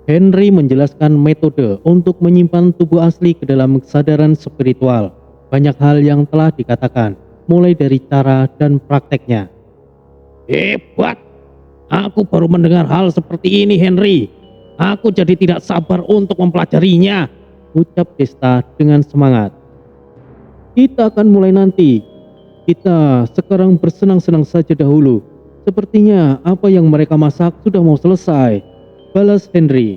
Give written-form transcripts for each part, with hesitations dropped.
Henry menjelaskan metode untuk menyimpan tubuh asli ke dalam kesadaran spiritual. Banyak hal yang telah dikatakan, mulai dari cara dan prakteknya. Hebat! Aku baru mendengar hal seperti ini, Henry. Aku jadi tidak sabar untuk mempelajarinya, ucap Desta dengan semangat. Kita akan mulai nanti. Kita sekarang bersenang-senang saja dahulu. Sepertinya apa yang mereka masak sudah mau selesai, balas Henry.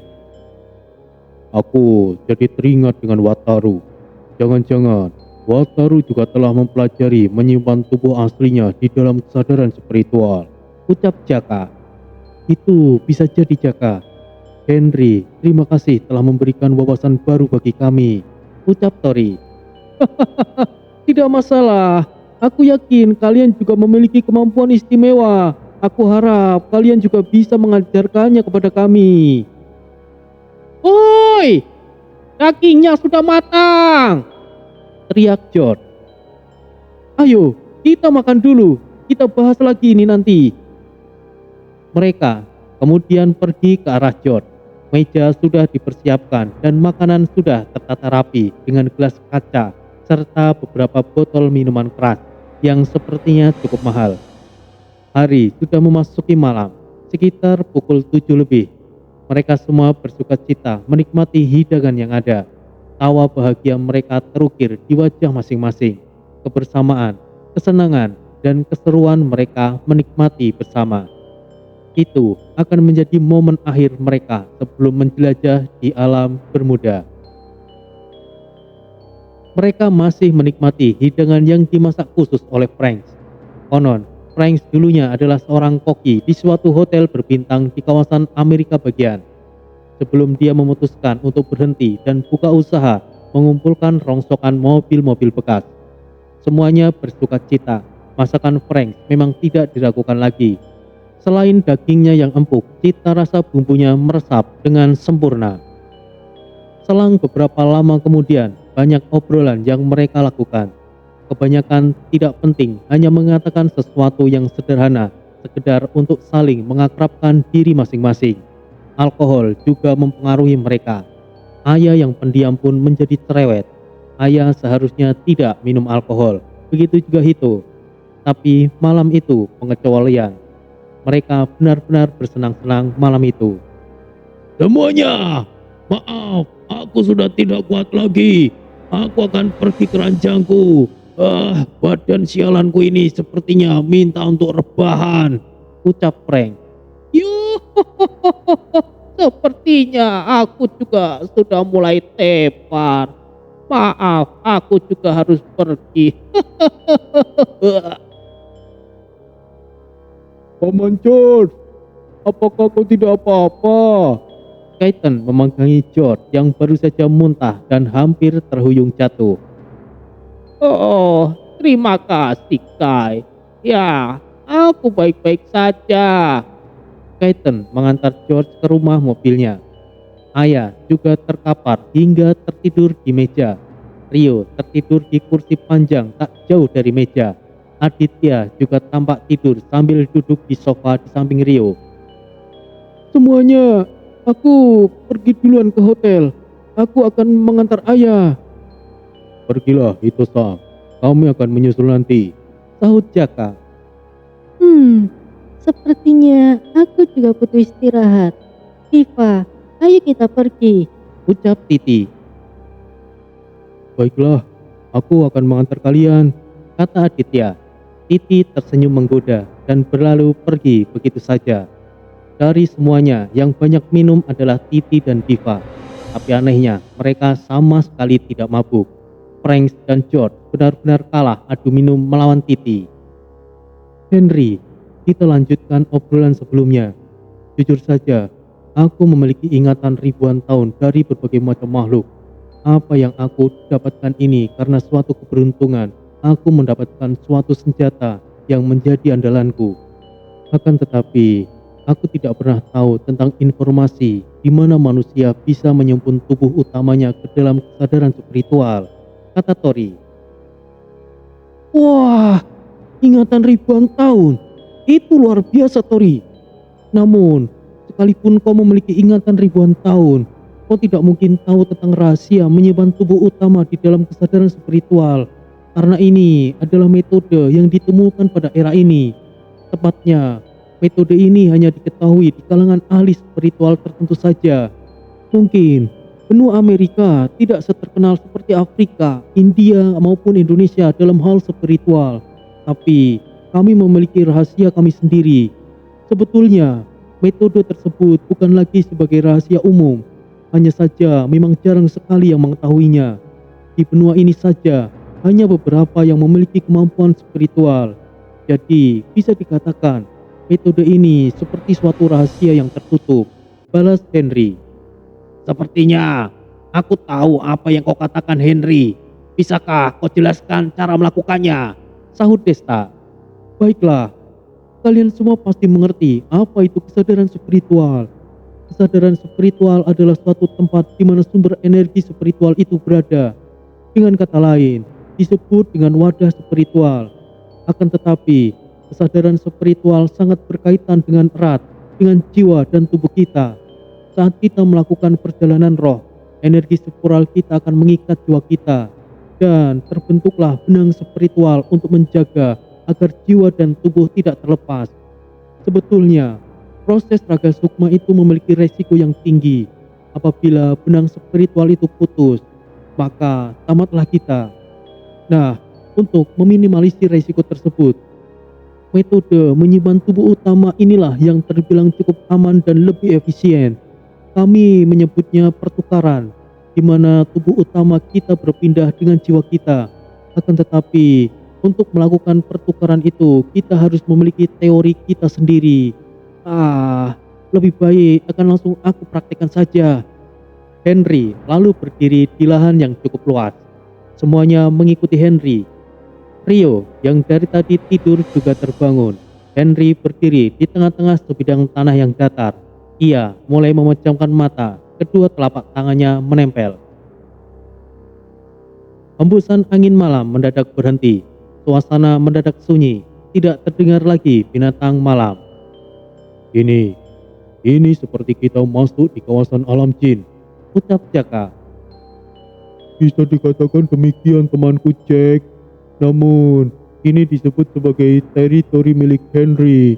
Aku jadi teringat dengan Wataru. Jangan-jangan Wataru juga telah mempelajari menyimpan tubuh aslinya di dalam kesadaran spiritual, ucap Jaka. Itu bisa jadi, Jaka. Henry, terima kasih telah memberikan wawasan baru bagi kami, ucap Tori. Tidak masalah. Aku yakin kalian juga memiliki kemampuan istimewa. Aku harap kalian juga bisa mengajarkannya kepada kami. Woi, dagingnya sudah matang, teriak George. Ayo, kita makan dulu. Kita bahas lagi ini nanti. Mereka kemudian pergi ke arah George. Meja sudah dipersiapkan dan makanan sudah tertata rapi dengan gelas kaca serta beberapa botol minuman keras yang sepertinya cukup mahal. Hari sudah memasuki malam, sekitar pukul 7 lebih. Mereka semua bersukacita menikmati hidangan yang ada. Tawa bahagia mereka terukir di wajah masing-masing. Kebersamaan, kesenangan, dan keseruan mereka menikmati bersama. Itu akan menjadi momen akhir mereka sebelum menjelajah di alam bermuda. Mereka masih menikmati hidangan yang dimasak khusus oleh Franks. Konon, Franks dulunya adalah seorang koki di suatu hotel berbintang di kawasan Amerika bagian. Sebelum dia memutuskan untuk berhenti dan buka usaha mengumpulkan rongsokan mobil-mobil bekas. Semuanya bersukacita, masakan Franks memang tidak diragukan lagi. Selain dagingnya yang empuk, cita rasa bumbunya meresap dengan sempurna. Selang beberapa lama kemudian, banyak obrolan yang mereka lakukan. Kebanyakan tidak penting, hanya mengatakan sesuatu yang sederhana, sekedar untuk saling mengakrabkan diri masing-masing. Alkohol juga mempengaruhi mereka. Ayah yang pendiam pun menjadi cerewet. Ayah seharusnya tidak minum alkohol, begitu juga Hito. Tapi malam itu pengecualian. Mereka benar-benar bersenang-senang malam itu. Semuanya, maaf, aku sudah tidak kuat lagi. Aku akan pergi ke ranjangku. Badan sialanku ini sepertinya minta untuk rebahan, ucap Frank. Yuh, sepertinya aku juga sudah mulai tepar. Maaf, aku juga harus pergi. Paman George, apakah kau tidak apa-apa? Kaiten memegangi George yang baru saja muntah dan hampir terhuyung jatuh. Oh, terima kasih Kai. Ya, aku baik-baik saja. Kaiten mengantar George ke rumah mobilnya. Ayah juga terkapar hingga tertidur di meja. Rio tertidur di kursi panjang tak jauh dari meja. Aditya juga tampak tidur sambil duduk di sofa di samping Rio. Semuanya, aku pergi duluan ke hotel. Aku akan mengantar ayah. Pergilah, Hito-san. Kami akan menyusul nanti, sahut Jaka. Sepertinya aku juga butuh istirahat. Diva, ayo kita pergi, ucap Titi. Baiklah, aku akan mengantar kalian, kata Aditya. Titi tersenyum menggoda dan berlalu pergi begitu saja. Dari semuanya, yang banyak minum adalah Titi dan Diva. Tapi anehnya, mereka sama sekali tidak mabuk. Franks dan George benar-benar kalah adu minum melawan Titi. Henry, kita lanjutkan obrolan sebelumnya. Jujur saja, aku memiliki ingatan ribuan tahun dari berbagai macam makhluk. Apa yang aku dapatkan ini karena suatu keberuntungan. Aku mendapatkan suatu senjata yang menjadi andalanku. Akan tetapi, aku tidak pernah tahu tentang informasi di mana manusia bisa menyumpun tubuh utamanya ke dalam kesadaran spiritual, kata Tori. Wah, ingatan ribuan tahun. Itu luar biasa, Tori. Namun, sekalipun kau memiliki ingatan ribuan tahun, kau tidak mungkin tahu tentang rahasia menyimpan tubuh utama di dalam kesadaran spiritual. Karena ini adalah metode yang ditemukan pada era ini. Tepatnya, metode ini hanya diketahui di kalangan ahli spiritual tertentu saja. Mungkin benua Amerika tidak seterkenal seperti Afrika, India maupun Indonesia dalam hal spiritual. Tapi kami memiliki rahasia kami sendiri. Sebetulnya, metode tersebut bukan lagi sebagai rahasia umum. Hanya saja memang jarang sekali yang mengetahuinya. Di benua ini saja, hanya beberapa yang memiliki kemampuan spiritual. Jadi, bisa dikatakan, metode ini seperti suatu rahasia yang tertutup, balas Henry. Sepertinya, aku tahu apa yang kau katakan, Henry. Bisakah kau jelaskan cara melakukannya? Sahut Desta. Baiklah, kalian semua pasti mengerti apa itu kesadaran spiritual. Kesadaran spiritual adalah suatu tempat di mana sumber energi spiritual itu berada. Dengan kata lain, disebut dengan wadah spiritual. Akan tetapi, kesadaran spiritual sangat berkaitan dengan erat dengan jiwa dan tubuh kita. Saat kita melakukan perjalanan roh, energi spiritual kita akan mengikat jiwa kita. Dan terbentuklah benang spiritual untuk menjaga agar jiwa dan tubuh tidak terlepas. Sebetulnya, proses raga sukma itu memiliki resiko yang tinggi. Apabila benang spiritual itu putus, maka tamatlah kita. Nah, untuk meminimalisir resiko tersebut, metode menyimpan tubuh utama inilah yang terbilang cukup aman dan lebih efisien. Kami menyebutnya pertukaran, di mana tubuh utama kita berpindah dengan jiwa kita. Akan tetapi, untuk melakukan pertukaran itu, kita harus memiliki teori kita sendiri. Lebih baik akan langsung aku praktekkan saja. Henry lalu berdiri di lahan yang cukup luas. Semuanya mengikuti Henry. Rio yang dari tadi tidur juga terbangun. Henry berdiri di tengah-tengah sebidang tanah yang datar. Ia mulai memejamkan mata, kedua telapak tangannya menempel. Hembusan angin malam mendadak berhenti. Suasana mendadak sunyi, tidak terdengar lagi binatang malam. Ini seperti kita masuk di kawasan alam jin, ucap Jaka. Bisa dikatakan demikian temanku Jack. Namun, ini disebut sebagai teritori milik Henry.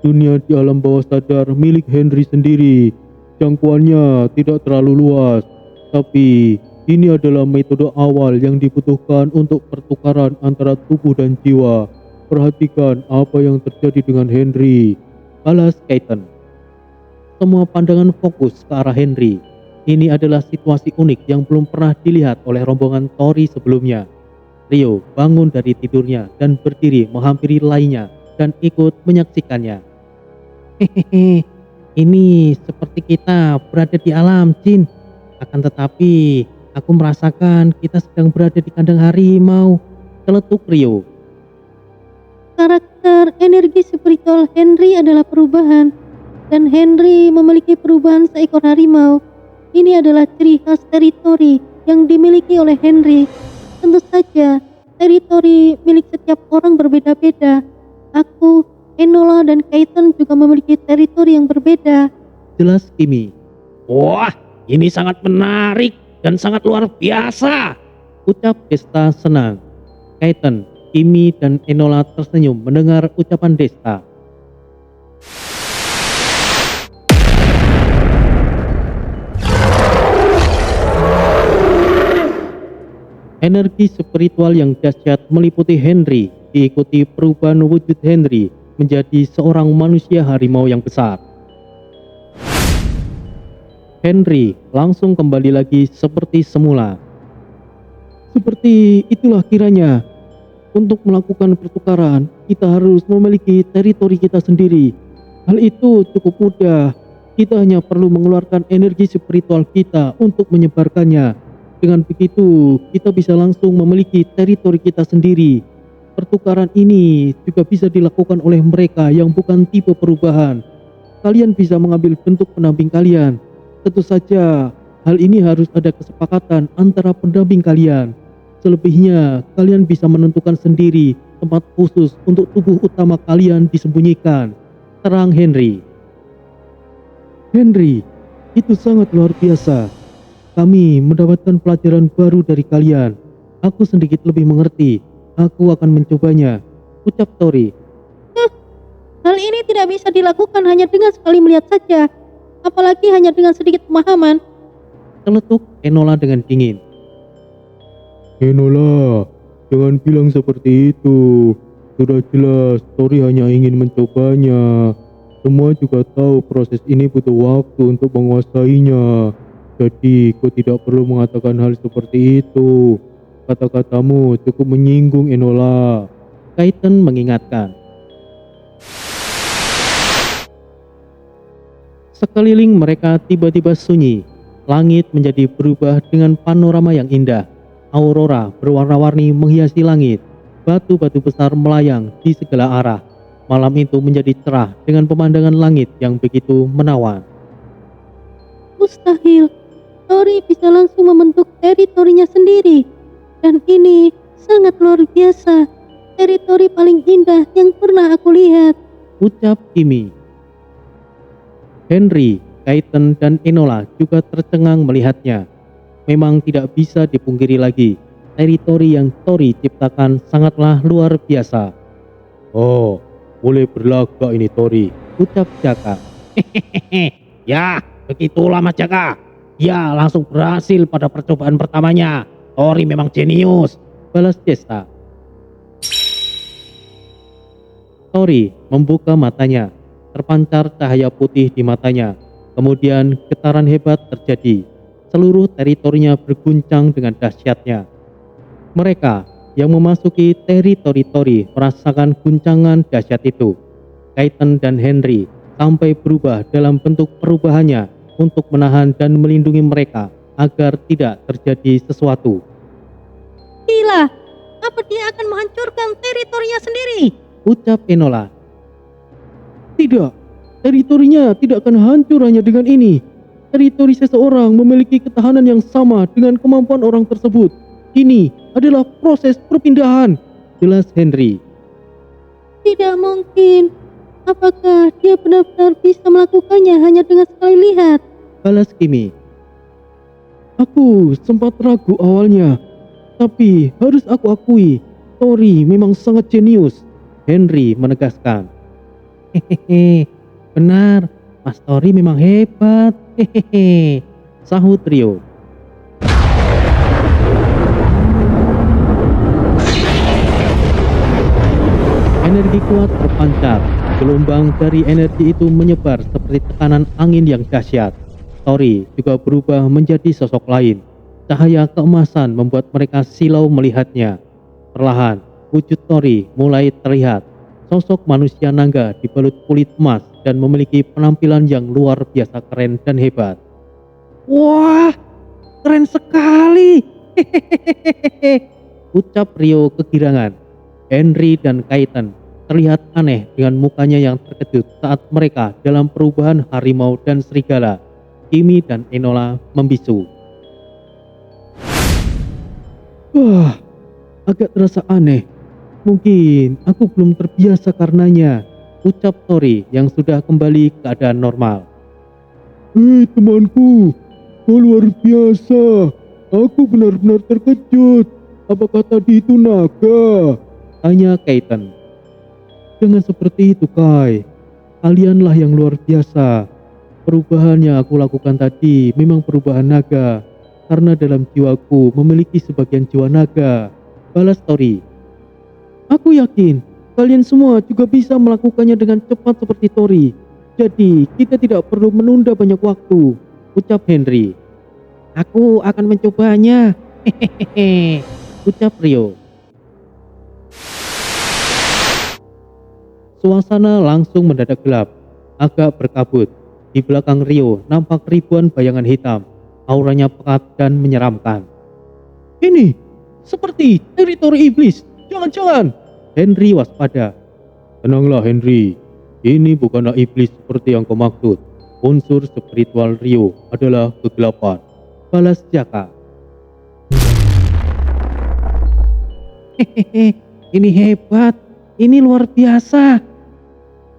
Dunia di alam bawah sadar milik Henry sendiri. Jangkauannya tidak terlalu luas, tapi ini adalah metode awal yang dibutuhkan untuk pertukaran antara tubuh dan jiwa. Perhatikan apa yang terjadi dengan Henry, balas Keaton. Semua pandangan fokus ke arah Henry. Ini adalah situasi unik yang belum pernah dilihat oleh rombongan Tori sebelumnya. Rio bangun dari tidurnya dan berdiri menghampiri lainnya dan ikut menyaksikannya. Hehehe, ini seperti kita berada di alam jin. Akan tetapi, aku merasakan kita sedang berada di kandang harimau, celetuk Rio. Karakter energi spiritual Henry adalah perubahan, dan Henry memiliki perubahan seekor harimau. Ini adalah ciri khas teritori yang dimiliki oleh Henry. Tentu saja, teritori milik setiap orang berbeda-beda. Aku, Enola, dan Keaton juga memiliki teritori yang berbeda, jelas Kimi. Wah, ini sangat menarik dan sangat luar biasa, ucap Desta senang. Keaton, Kimi, dan Enola tersenyum mendengar ucapan Desta. Energi spiritual yang dahsyat meliputi Henry, diikuti perubahan wujud Henry menjadi seorang manusia harimau yang besar. Henry langsung kembali lagi seperti semula. Seperti itulah kiranya. Untuk melakukan pertukaran, kita harus memiliki teritori kita sendiri. Hal itu cukup mudah. Kita hanya perlu mengeluarkan energi spiritual kita untuk menyebarkannya. Dengan begitu, kita bisa langsung memiliki teritori kita sendiri. Pertukaran ini juga bisa dilakukan oleh mereka yang bukan tipe perubahan. Kalian bisa mengambil bentuk pendamping kalian. Tentu saja, hal ini harus ada kesepakatan antara pendamping kalian. Selebihnya, kalian bisa menentukan sendiri tempat khusus untuk tubuh utama kalian disembunyikan, terang Henry. Henry, itu sangat luar biasa. Kami mendapatkan pelajaran baru dari kalian. Aku sedikit lebih mengerti. Aku akan mencobanya, ucap Tori. Hal ini tidak bisa dilakukan hanya dengan sekali melihat saja, apalagi hanya dengan sedikit pemahaman. Celetuk Enola dengan dingin. Enola, jangan bilang seperti itu. Sudah jelas Tori hanya ingin mencobanya. Semua juga tahu proses ini butuh waktu untuk menguasainya. Jadi kau tidak perlu mengatakan hal seperti itu. Kata-katamu cukup menyinggung Enola. Kaiten mengingatkan. Sekeliling mereka tiba-tiba sunyi. Langit menjadi berubah dengan panorama yang indah. Aurora berwarna-warni menghiasi langit. Batu-batu besar melayang di segala arah. Malam itu menjadi cerah dengan pemandangan langit yang begitu menawan. Mustahil, Tori bisa langsung membentuk teritorinya sendiri. Dan ini sangat luar biasa. Teritori paling indah yang pernah aku lihat, ucap Kimi. Henry, Kaiten, dan Enola juga tercengang melihatnya. Memang tidak bisa dipungkiri lagi, teritori yang Tori ciptakan sangatlah luar biasa. Oh, boleh berlagak ini Tori, ucap Jaka. Hehehe, ya begitulah Mas Jaka. Ya langsung berhasil pada percobaan pertamanya. Tori memang jenius, balas Jesta. Tori membuka matanya, terpancar cahaya putih di matanya. Kemudian getaran hebat terjadi. Seluruh teritorinya berguncang dengan dahsyatnya. Mereka yang memasuki teritori Tori merasakan guncangan dahsyat itu. Kaiten dan Henry sampai berubah dalam bentuk perubahannya untuk menahan dan melindungi mereka agar tidak terjadi sesuatu. Gila, apa dia akan menghancurkan teritorinya sendiri? Ucap Enola. Tidak, teritorinya tidak akan hancur hanya dengan ini. Teritori seseorang memiliki ketahanan yang sama dengan kemampuan orang tersebut. Ini adalah proses perpindahan, jelas Henry. Tidak mungkin. Apakah dia benar-benar bisa melakukannya hanya dengan sekali lihat? Balas Kimi. Aku sempat ragu awalnya, tapi harus aku akui, Tori memang sangat jenius, Henry menegaskan. Hehehe, benar, Mas Tori memang hebat, hehehe, sahut Rio. Energi kuat terpancar, gelombang dari energi itu menyebar seperti tekanan angin yang dahsyat. Tori juga berubah menjadi sosok lain. Cahaya keemasan membuat mereka silau melihatnya. Perlahan, wujud Tori mulai terlihat. Sosok manusia naga dibalut kulit emas dan memiliki penampilan yang luar biasa keren dan hebat. Wah, keren sekali, hehehe, ucap Rio kegirangan. Henry dan Kaiten terlihat aneh dengan mukanya yang terkejut saat mereka dalam perubahan harimau dan serigala. Kimi dan Enola membisu. Wah, agak terasa aneh. Mungkin aku belum terbiasa karenanya, ucap Tori yang sudah kembali keadaan normal. Temanku, kau luar biasa. Aku benar-benar terkejut. Apakah tadi itu naga? Tanya Kaiten. Jangan seperti itu, Kai. Kalianlah yang luar biasa. Perubahan yang aku lakukan tadi memang perubahan naga, karena dalam jiwaku memiliki sebagian jiwa naga, balas Tori. Aku yakin kalian semua juga bisa melakukannya dengan cepat seperti Tori. Jadi kita tidak perlu menunda banyak waktu, ucap Henry. Aku akan mencobanya, hehehe, ucap Rio. Suasana langsung mendadak gelap, agak berkabut. Di belakang Rio nampak ribuan bayangan hitam. Auranya pekat dan menyeramkan. Ini seperti teritori iblis. Jangan-jangan. Henry waspada. Tenanglah Henry. Ini bukanlah iblis seperti yang kau maksud. Unsur spiritual Rio adalah kegelapan, balas Jaka. Hehehe, ini hebat. Ini luar biasa.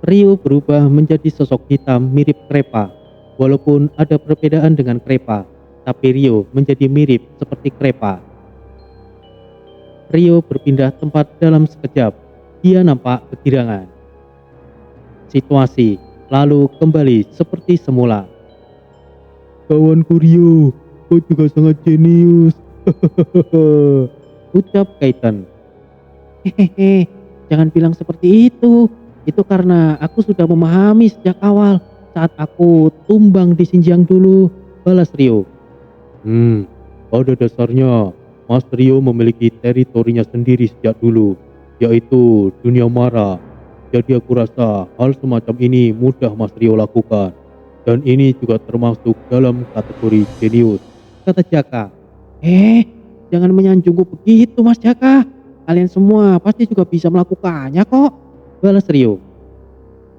Rio berubah menjadi sosok hitam mirip Krepa. Walaupun ada perbedaan dengan Krepa, tapi Rio menjadi mirip seperti Krepa. Rio berpindah tempat dalam sekejap. Dia nampak kegirangan. Situasi lalu kembali seperti semula. Kawanku Rio, kau juga sangat jenius. Ucap Kaiten. Hehehe, jangan bilang seperti itu. Itu karena aku sudah memahami sejak awal saat aku tumbang di Xinjiang dulu, balas Rio. Pada dasarnya Mas Rio memiliki teritorinya sendiri sejak dulu, yaitu dunia mara. Jadi aku rasa hal semacam ini mudah Mas Rio lakukan. Dan ini juga termasuk dalam kategori jenius, kata Jaka. Jangan menyanjungku begitu Mas Jaka. Kalian semua pasti juga bisa melakukannya kok, balas Rio.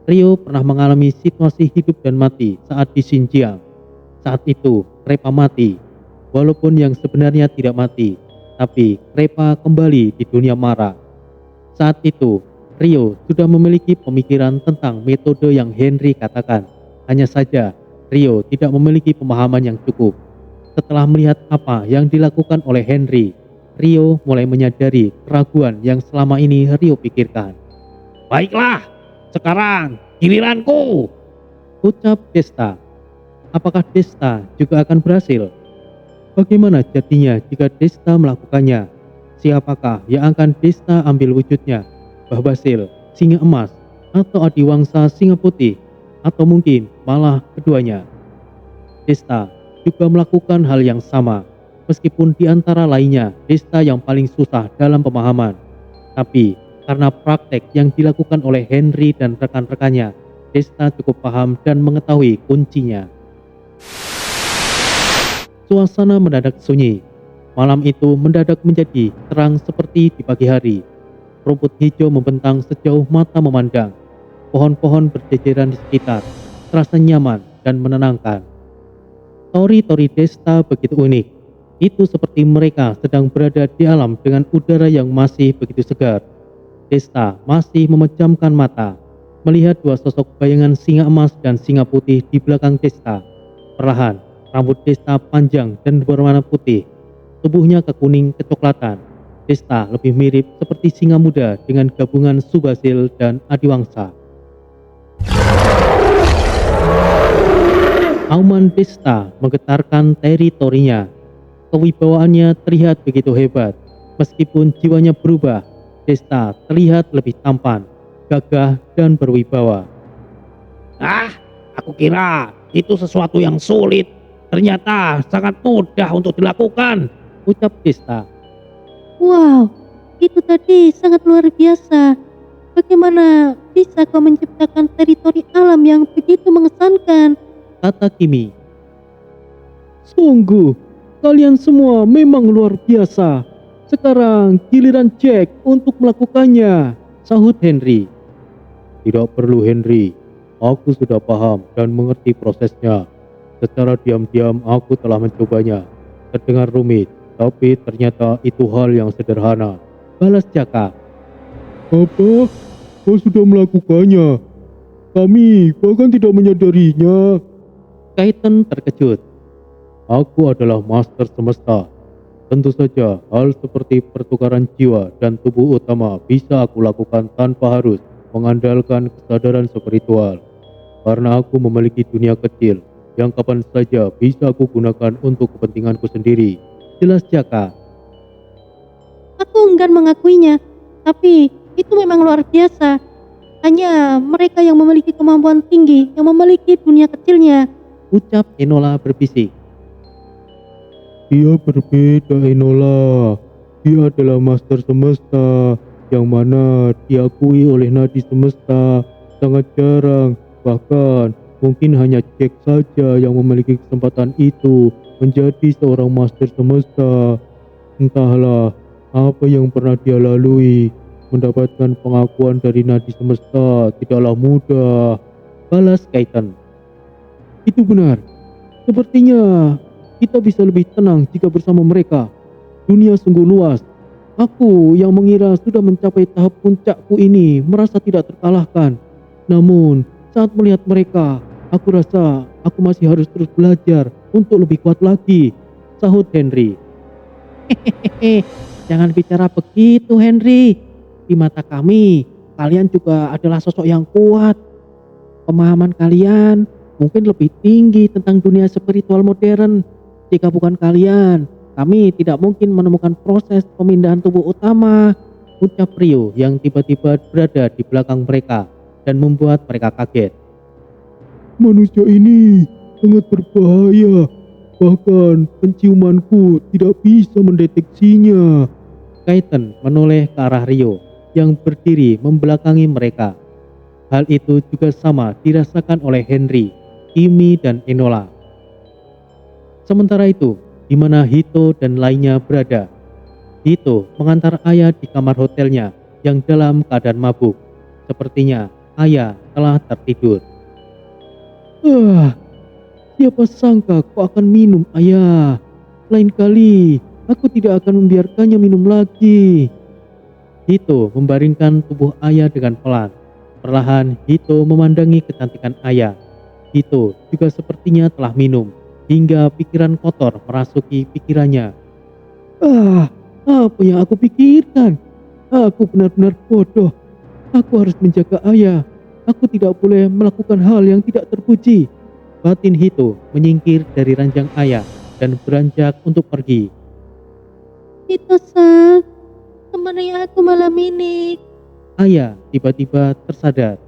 Rio pernah mengalami situasi hidup dan mati saat di Xinjiang. Saat itu Krepa mati, walaupun yang sebenarnya tidak mati, tapi Krepa kembali di dunia mara. Saat itu Rio sudah memiliki pemikiran tentang metode yang Henry katakan. Hanya saja Rio tidak memiliki pemahaman yang cukup. Setelah melihat apa yang dilakukan oleh Henry, Rio mulai menyadari keraguan yang selama ini Rio pikirkan. Baiklah, sekarang giliranku, ucap Desta. Apakah Desta juga akan berhasil? Bagaimana jadinya jika Desta melakukannya? Siapakah yang akan Desta ambil wujudnya? Bahbasil, singa emas, atau Adiwangsa singa putih, atau mungkin malah keduanya? Desta juga melakukan hal yang sama, meskipun di antara lainnya Desta yang paling susah dalam pemahaman. Tapi karena praktek yang dilakukan oleh Henry dan rekan-rekannya, Desta cukup paham dan mengetahui kuncinya. Suasana mendadak sunyi. Malam itu mendadak menjadi terang seperti di pagi hari. Rumput hijau membentang sejauh mata memandang. Pohon-pohon berjejeran di sekitar, terasa nyaman dan menenangkan. Tori-tori Desta begitu unik. Itu seperti mereka sedang berada di alam dengan udara yang masih begitu segar. Desta masih memejamkan mata, melihat dua sosok bayangan singa emas dan singa putih di belakang Desta. Perlahan, rambut Desta panjang dan berwarna putih. Tubuhnya kekuning kecoklatan. Desta lebih mirip seperti singa muda dengan gabungan Subhasil dan Adiwangsa. Auman Desta menggetarkan teritorinya. Kewibawaannya terlihat begitu hebat. Meskipun jiwanya berubah, Desta terlihat lebih tampan, gagah dan berwibawa. Aku kira itu sesuatu yang sulit. Ternyata sangat mudah untuk dilakukan, ucap Desta. Wow, itu tadi sangat luar biasa. Bagaimana bisa kau menciptakan teritori alam yang begitu mengesankan? Kata Kimi. Sungguh, kalian semua memang luar biasa. Sekarang giliran Jack untuk melakukannya, sahut Henry. Tidak perlu Henry, aku sudah paham dan mengerti prosesnya. Secara diam-diam aku telah mencobanya. Terdengar rumit, tapi ternyata itu hal yang sederhana, balas Jaka. Apa? Kau sudah melakukannya? Kami bahkan tidak menyadarinya. Kaiten terkejut. Aku adalah master semesta. Tentu saja hal seperti pertukaran jiwa dan tubuh utama bisa aku lakukan tanpa harus mengandalkan kesadaran spiritual. Karena aku memiliki dunia kecil yang kapan saja bisa aku gunakan untuk kepentinganku sendiri, jelas Jaka. Aku enggan mengakuinya, tapi itu memang luar biasa. Hanya mereka yang memiliki kemampuan tinggi yang memiliki dunia kecilnya, ucap Enola berbisik. Dia berbeda Enola. Dia adalah master semesta yang mana diakui oleh nadi semesta sangat jarang. Bahkan mungkin hanya Jack saja yang memiliki kesempatan itu menjadi seorang master semesta. Entahlah apa yang pernah dia lalui. Mendapatkan pengakuan dari nadi semesta tidaklah mudah, balas Kaiten. Itu benar. Sepertinya kita bisa lebih tenang jika bersama mereka. Dunia sungguh luas. Aku yang mengira sudah mencapai tahap puncakku ini merasa tidak terkalahkan. Namun saat melihat mereka, Aku rasa aku masih harus terus belajar untuk lebih kuat lagi, sahut Henry. Hehehe, jangan bicara begitu Henry. Di mata kami, kalian juga adalah sosok yang kuat. Pemahaman kalian mungkin lebih tinggi tentang dunia spiritual modern. Jika bukan kalian, kami tidak mungkin menemukan proses pemindahan tubuh utama, ucap Rio yang tiba-tiba berada di belakang mereka dan membuat mereka kaget. Manusia ini sangat berbahaya, bahkan penciumanku tidak bisa mendeteksinya. Kaiten menoleh ke arah Rio yang berdiri membelakangi mereka. Hal itu juga sama dirasakan oleh Henry, Kimi, dan Enola. Sementara itu, di mana Hito dan lainnya berada, Hito mengantar Aya di kamar hotelnya yang dalam keadaan mabuk. Sepertinya Aya telah tertidur. Siapa sangka kau akan minum, Aya? Lain kali, aku tidak akan membiarkannya minum lagi. Hito membaringkan tubuh Aya dengan pelan. Perlahan Hito memandangi kecantikan Aya. Hito juga sepertinya telah minum, hingga pikiran kotor merasuki pikirannya. Apa yang aku pikirkan? Aku benar-benar bodoh. Aku harus menjaga Aya. Aku tidak boleh melakukan hal yang tidak terpuji. Batin Hito menyingkir dari ranjang Aya dan beranjak untuk pergi. Hito-san, temani aku malam ini. Aya tiba-tiba tersadar.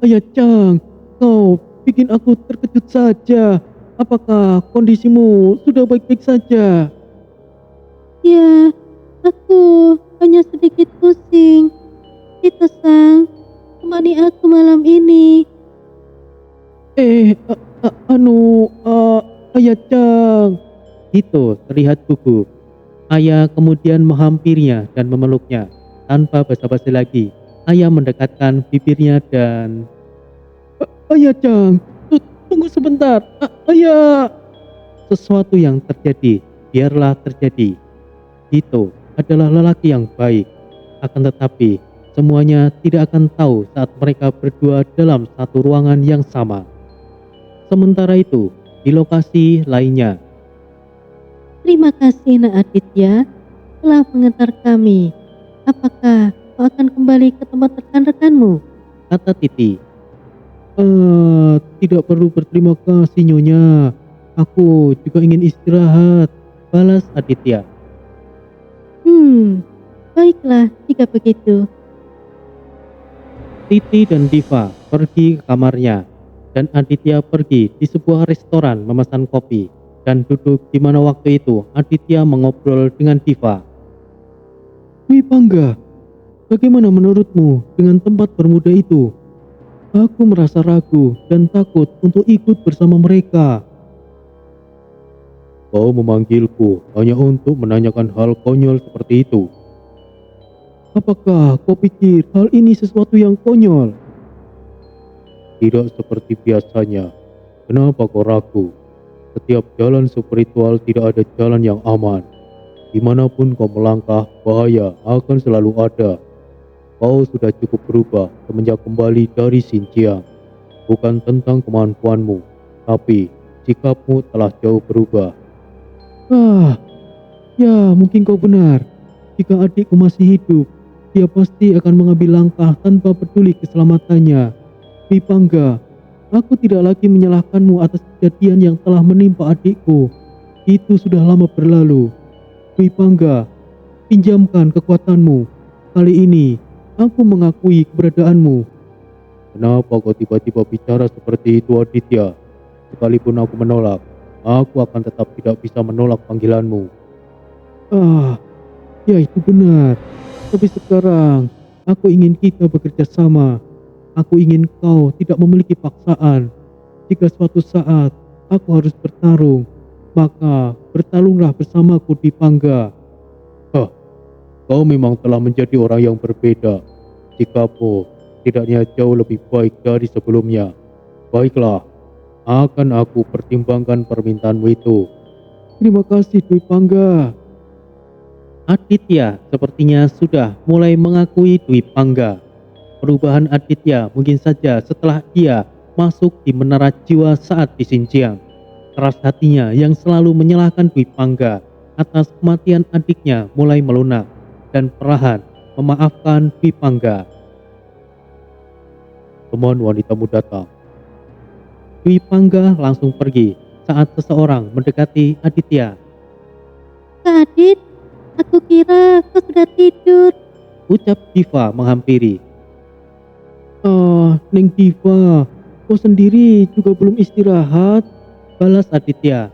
Aya-chan, kau bikin aku terkejut saja. Apakah kondisimu sudah baik-baik saja? Ya, aku hanya sedikit pusing. Hito-san, temani aku malam ini. Aya-chan. Hito terlihat gugup. Aya kemudian menghampirinya dan memeluknya. Tanpa basa-basi lagi, Aya mendekatkan bibirnya dan... Aya-chan, tunggu sebentar. Aya. Sesuatu yang terjadi, biarlah terjadi. Hito adalah lelaki yang baik. Akan tetapi, semuanya tidak akan tahu saat mereka berdua dalam satu ruangan yang sama. Sementara itu, di lokasi lainnya, Terima kasih Nak Aditya telah mengantar kami. Apakah kau akan kembali ke tempat rekan-rekanmu? kata Titi. Tidak perlu berterima kasih Nyonya. Aku juga ingin istirahat, balas Aditya. Baiklah jika begitu. Titi dan Diva pergi ke kamarnya, dan Aditya pergi di sebuah restoran memesan kopi, dan duduk di mana waktu itu Aditya mengobrol dengan Diva. Dwi Pangga, bagaimana menurutmu dengan tempat bermuda itu? Aku merasa ragu dan takut untuk ikut bersama mereka. Kau memanggilku hanya untuk menanyakan hal konyol seperti itu. Apakah kau pikir hal ini sesuatu yang konyol? Tidak seperti biasanya. Kenapa kau ragu? Setiap jalan spiritual tidak ada jalan yang aman. Dimanapun kau melangkah, bahaya akan selalu ada. Kau sudah cukup berubah semenjak kembali dari Xinjiang. Bukan tentang kemampuanmu, tapi sikapmu telah jauh berubah. Ya mungkin kau benar. Jika adikku masih hidup, dia pasti akan mengambil langkah tanpa peduli keselamatannya. Dwi Pangga, aku tidak lagi menyalahkanmu atas kejadian yang telah menimpa adikku. Itu sudah lama berlalu. Dwi Pangga, pinjamkan kekuatanmu. Kali ini, aku mengakui keberadaanmu. Kenapa kau tiba-tiba bicara seperti itu, Aditya? Sekalipun aku menolak, aku akan tetap tidak bisa menolak panggilanmu. Ya itu benar. Tapi sekarang, aku ingin kita bekerja sama. Aku ingin kau tidak memiliki paksaan. Jika suatu saat aku harus bertarung, maka bertarunglah bersamaku di Pangga. Kau memang telah menjadi orang yang berbeda. Sikapmu tidaknya jauh lebih baik dari sebelumnya. Baiklah, akan aku pertimbangkan permintaanmu itu. Terima kasih Dwi Pangga. Aditya sepertinya sudah mulai mengakui Dwi Pangga. Perubahan Aditya mungkin saja setelah dia masuk di menara jiwa saat di Xinjiang. Keras hatinya yang selalu menyalahkan Dwi Pangga atas kematian adiknya mulai melunak dan perlahan memaafkan Dwi Pangga. Teman wanitamu datang. Dwi Pangga langsung pergi saat seseorang mendekati Aditya. Kak Adit, aku kira kau sudah tidur. Ucap Diva menghampiri. Neng Diva, kau sendiri juga belum istirahat, balas Aditya.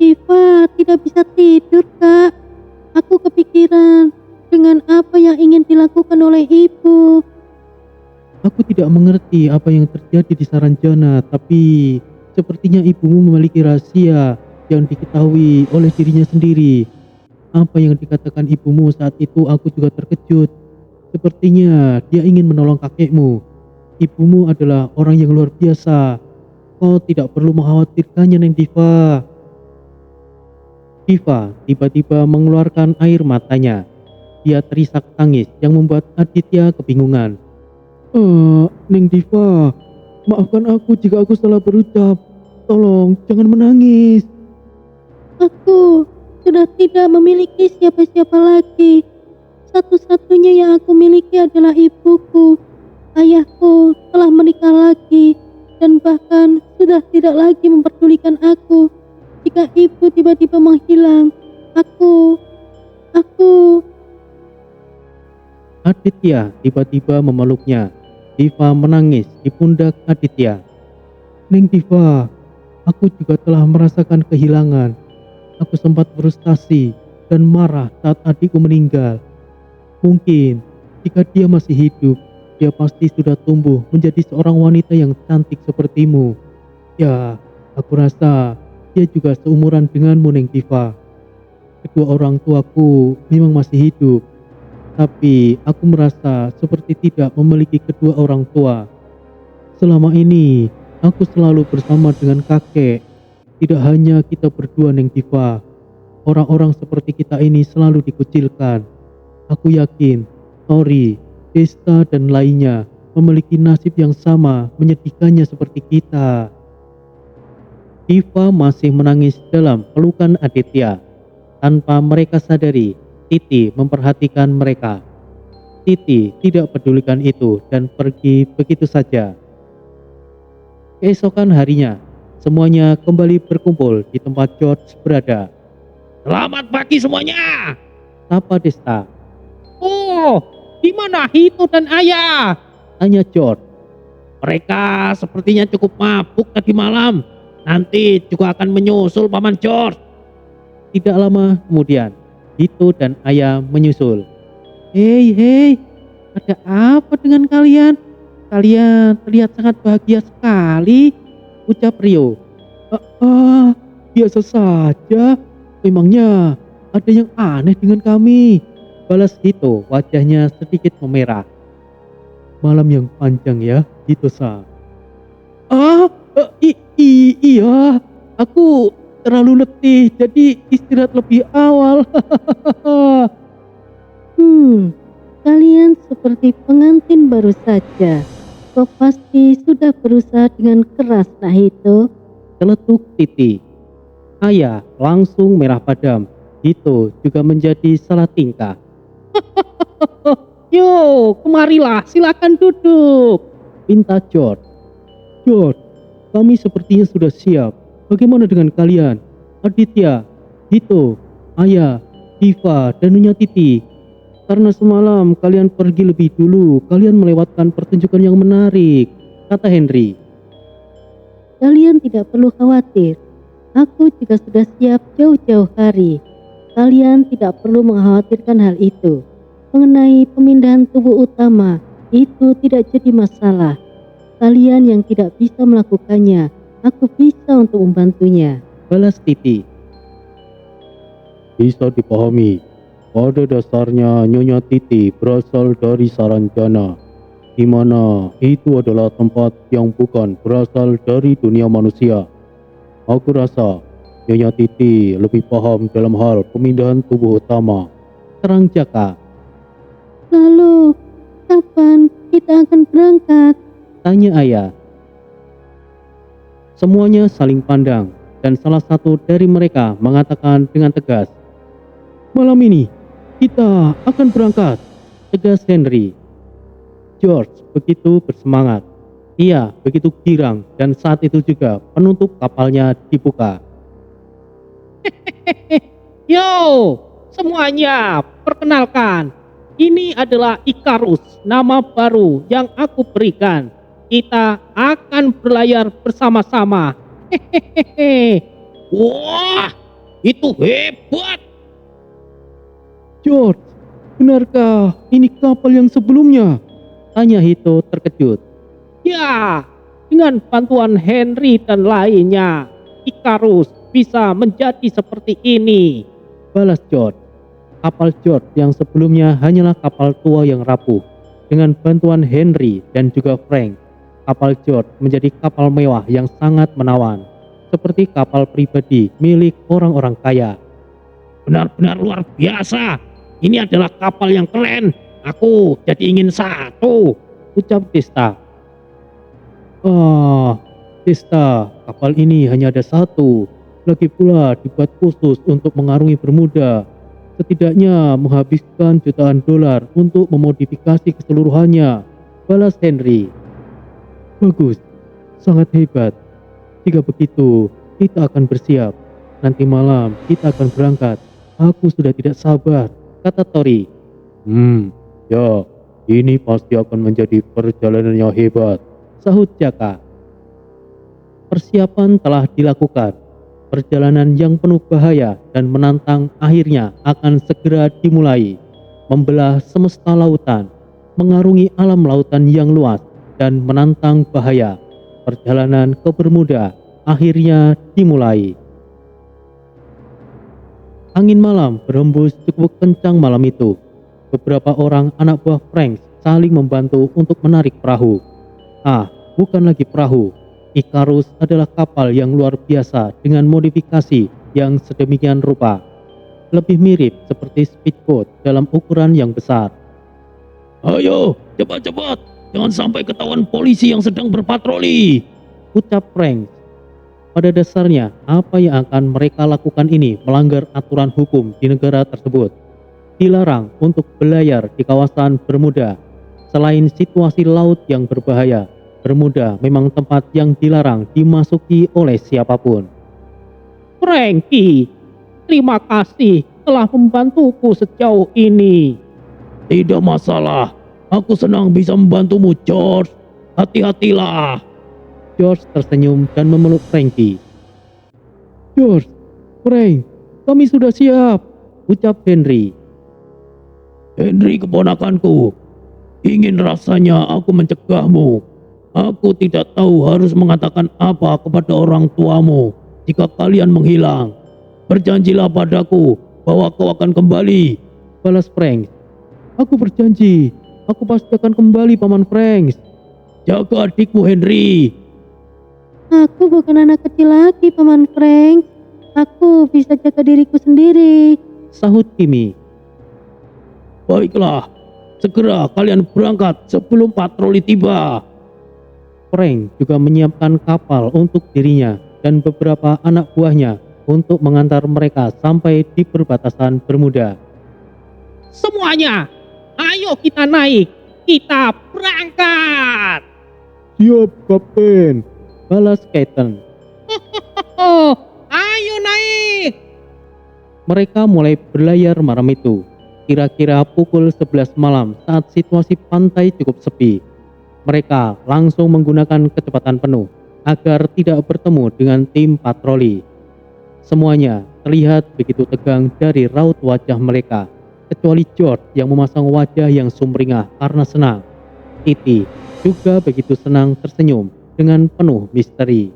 Diva tidak bisa tidur, Kak. Aku kepikiran dengan apa yang ingin dilakukan oleh ibu. Aku tidak mengerti apa yang terjadi di Saranjana, tapi sepertinya ibumu memiliki rahasia yang diketahui oleh dirinya sendiri. Apa yang dikatakan ibumu saat itu aku juga terkejut. Sepertinya dia ingin menolong kakekmu. Ibumu adalah orang yang luar biasa. Kau tidak perlu mengkhawatirkannya, Neng Diva. Diva tiba-tiba mengeluarkan air matanya. Dia terisak tangis yang membuat Aditya kebingungan. Neng Diva, maafkan aku jika aku salah berucap. Tolong jangan menangis. Aku sudah tidak memiliki siapa-siapa lagi. Satu-satunya yang aku miliki adalah ibuku. Ayahku telah menikah lagi dan bahkan sudah tidak lagi memperdulikan aku. Jika ibu tiba-tiba menghilang, aku Aditya tiba-tiba memeluknya. Diva menangis di pundak Aditya. Neng Diva, aku juga telah merasakan kehilangan. Aku sempat frustasi dan marah saat adikku meninggal. Mungkin jika dia masih hidup, dia pasti sudah tumbuh menjadi seorang wanita yang cantik sepertimu. Ya, aku rasa dia juga seumuran denganmu, Neng Diva. Kedua orang tuaku memang masih hidup, tapi aku merasa seperti tidak memiliki kedua orang tua. Selama ini, aku selalu bersama dengan kakek. Tidak hanya kita berdua, Neng Diva. Orang-orang seperti kita ini selalu dikucilkan. Aku yakin Tori, Desta dan lainnya memiliki nasib yang sama menyedihkannya seperti kita. Diva masih menangis dalam pelukan Aditya. Tanpa mereka sadari, Titi memperhatikan mereka. Titi tidak pedulikan itu dan pergi begitu saja. Keesokan harinya, semuanya kembali berkumpul di tempat George berada. Selamat pagi semuanya, sapa Desta. Oh, di mana Hito dan Ayah? Tanya George. Mereka sepertinya cukup mabuk tadi malam. Nanti juga akan menyusul Paman George. Tidak lama kemudian, Hito dan Ayah menyusul. Hei, ada apa dengan kalian? Kalian terlihat sangat bahagia sekali, ucap Rio. Biasa saja. Memangnya ada yang aneh dengan kami? Balas Hito, wajahnya sedikit memerah. Malam yang panjang ya, Hito-san. Iya, aku terlalu letih, jadi istirahat lebih awal. Kalian seperti pengantin baru saja. Kau pasti sudah berusaha dengan keras, nah itu. Celetuk Titi. Ayah langsung merah padam. Hito juga menjadi salah tingkah. Yo, kemarilah, silakan duduk, pinta George. George, kami sepertinya sudah siap. Bagaimana dengan kalian? Aditya, Hito, Ayah, Diva, dan Nyonya Titi. Karena semalam kalian pergi lebih dulu, kalian melewatkan pertunjukan yang menarik, kata Henry. Kalian tidak perlu khawatir. Aku juga sudah siap jauh-jauh hari. Kalian tidak perlu mengkhawatirkan hal itu. Mengenai pemindahan tubuh utama, itu tidak jadi masalah. Kalian yang tidak bisa melakukannya, aku bisa untuk membantunya. Balas Titi. Bisa dipahami. Pada dasarnya Nyonya Titi berasal dari Saranjana, di mana itu adalah tempat yang bukan berasal dari dunia manusia. Aku rasa Nyonya Titi lebih paham dalam hal pemindahan tubuh utama, terang Jaka. Lalu, kapan kita akan berangkat? Tanya ayah. Semuanya saling pandang dan salah satu dari mereka mengatakan dengan tegas, "Malam ini kita akan berangkat," tegas Henry. George begitu bersemangat. Ia begitu girang dan saat itu juga penutup kapalnya dibuka. Yo, semuanya, perkenalkan. Ini adalah Icarus, nama baru yang aku berikan. Kita akan berlayar bersama-sama. Hehehe. Wah, itu hebat. George, benarkah ini kapal yang sebelumnya? Tanya Hito terkejut. Ya, dengan bantuan Henry dan lainnya, Icarus bisa menjadi seperti ini, balas George. Kapal George yang sebelumnya hanyalah kapal tua yang rapuh. Dengan bantuan Henry dan juga Frank, kapal George menjadi kapal mewah yang sangat menawan, seperti kapal pribadi milik orang-orang kaya. Benar-benar luar biasa. Ini adalah kapal yang keren. Aku jadi ingin satu, ucap Tista. Tista, kapal ini hanya ada satu. Lagi pula dibuat khusus untuk mengarungi Bermuda. Setidaknya menghabiskan jutaan dolar untuk memodifikasi keseluruhannya, balas Henry. Bagus, sangat hebat. Jika begitu, kita akan bersiap. Nanti malam kita akan berangkat. Aku sudah tidak sabar, kata Tori. Ya, ini pasti akan menjadi perjalanan yang hebat, sahut Jaka. Persiapan telah dilakukan. Perjalanan yang penuh bahaya dan menantang akhirnya akan segera dimulai. Membelah semesta lautan, mengarungi alam lautan yang luas dan menantang bahaya. Perjalanan ke Bermuda akhirnya dimulai. Angin malam berhembus cukup kencang malam itu. Beberapa orang anak buah Frank saling membantu untuk menarik perahu. Bukan lagi perahu. Icarus adalah kapal yang luar biasa dengan modifikasi yang sedemikian rupa. Lebih mirip seperti speedboat dalam ukuran yang besar. Ayo, cepat-cepat. Jangan sampai ketahuan polisi yang sedang berpatroli, ucap Frank. Pada dasarnya, apa yang akan mereka lakukan ini melanggar aturan hukum di negara tersebut. Dilarang untuk berlayar di kawasan Bermuda. Selain situasi laut yang berbahaya, Bermuda memang tempat yang dilarang dimasuki oleh siapapun. Frankie, terima kasih telah membantuku sejauh ini. Tidak masalah, aku senang bisa membantumu, George. Hati-hatilah. George tersenyum dan memeluk Frankie. George, Frank, kami sudah siap, ucap Henry. Henry keponakanku, ingin rasanya aku mencegahmu. Aku tidak tahu harus mengatakan apa kepada orang tuamu jika kalian menghilang. Berjanjilah padaku bahwa kau akan kembali, balas Frank. Aku berjanji, aku pasti akan kembali, Paman Frank. Jaga adikmu, Henry. Aku bukan anak kecil lagi, Paman Frank. Aku bisa jaga diriku sendiri, sahut Kimi. Baiklah, segera kalian berangkat sebelum patroli tiba. Frank juga menyiapkan kapal untuk dirinya dan beberapa anak buahnya untuk mengantar mereka sampai di perbatasan Bermuda. Semuanya, ayo kita naik, kita berangkat. Siap, Kapten, balas Captain. Ayo naik. Mereka mulai berlayar malam itu, kira-kira pukul 11 malam saat situasi pantai cukup sepi. Mereka langsung menggunakan kecepatan penuh agar tidak bertemu dengan tim patroli. Semuanya terlihat begitu tegang dari raut wajah mereka, kecuali George yang memasang wajah yang sumringah karena senang. Titi juga begitu senang tersenyum dengan penuh misteri.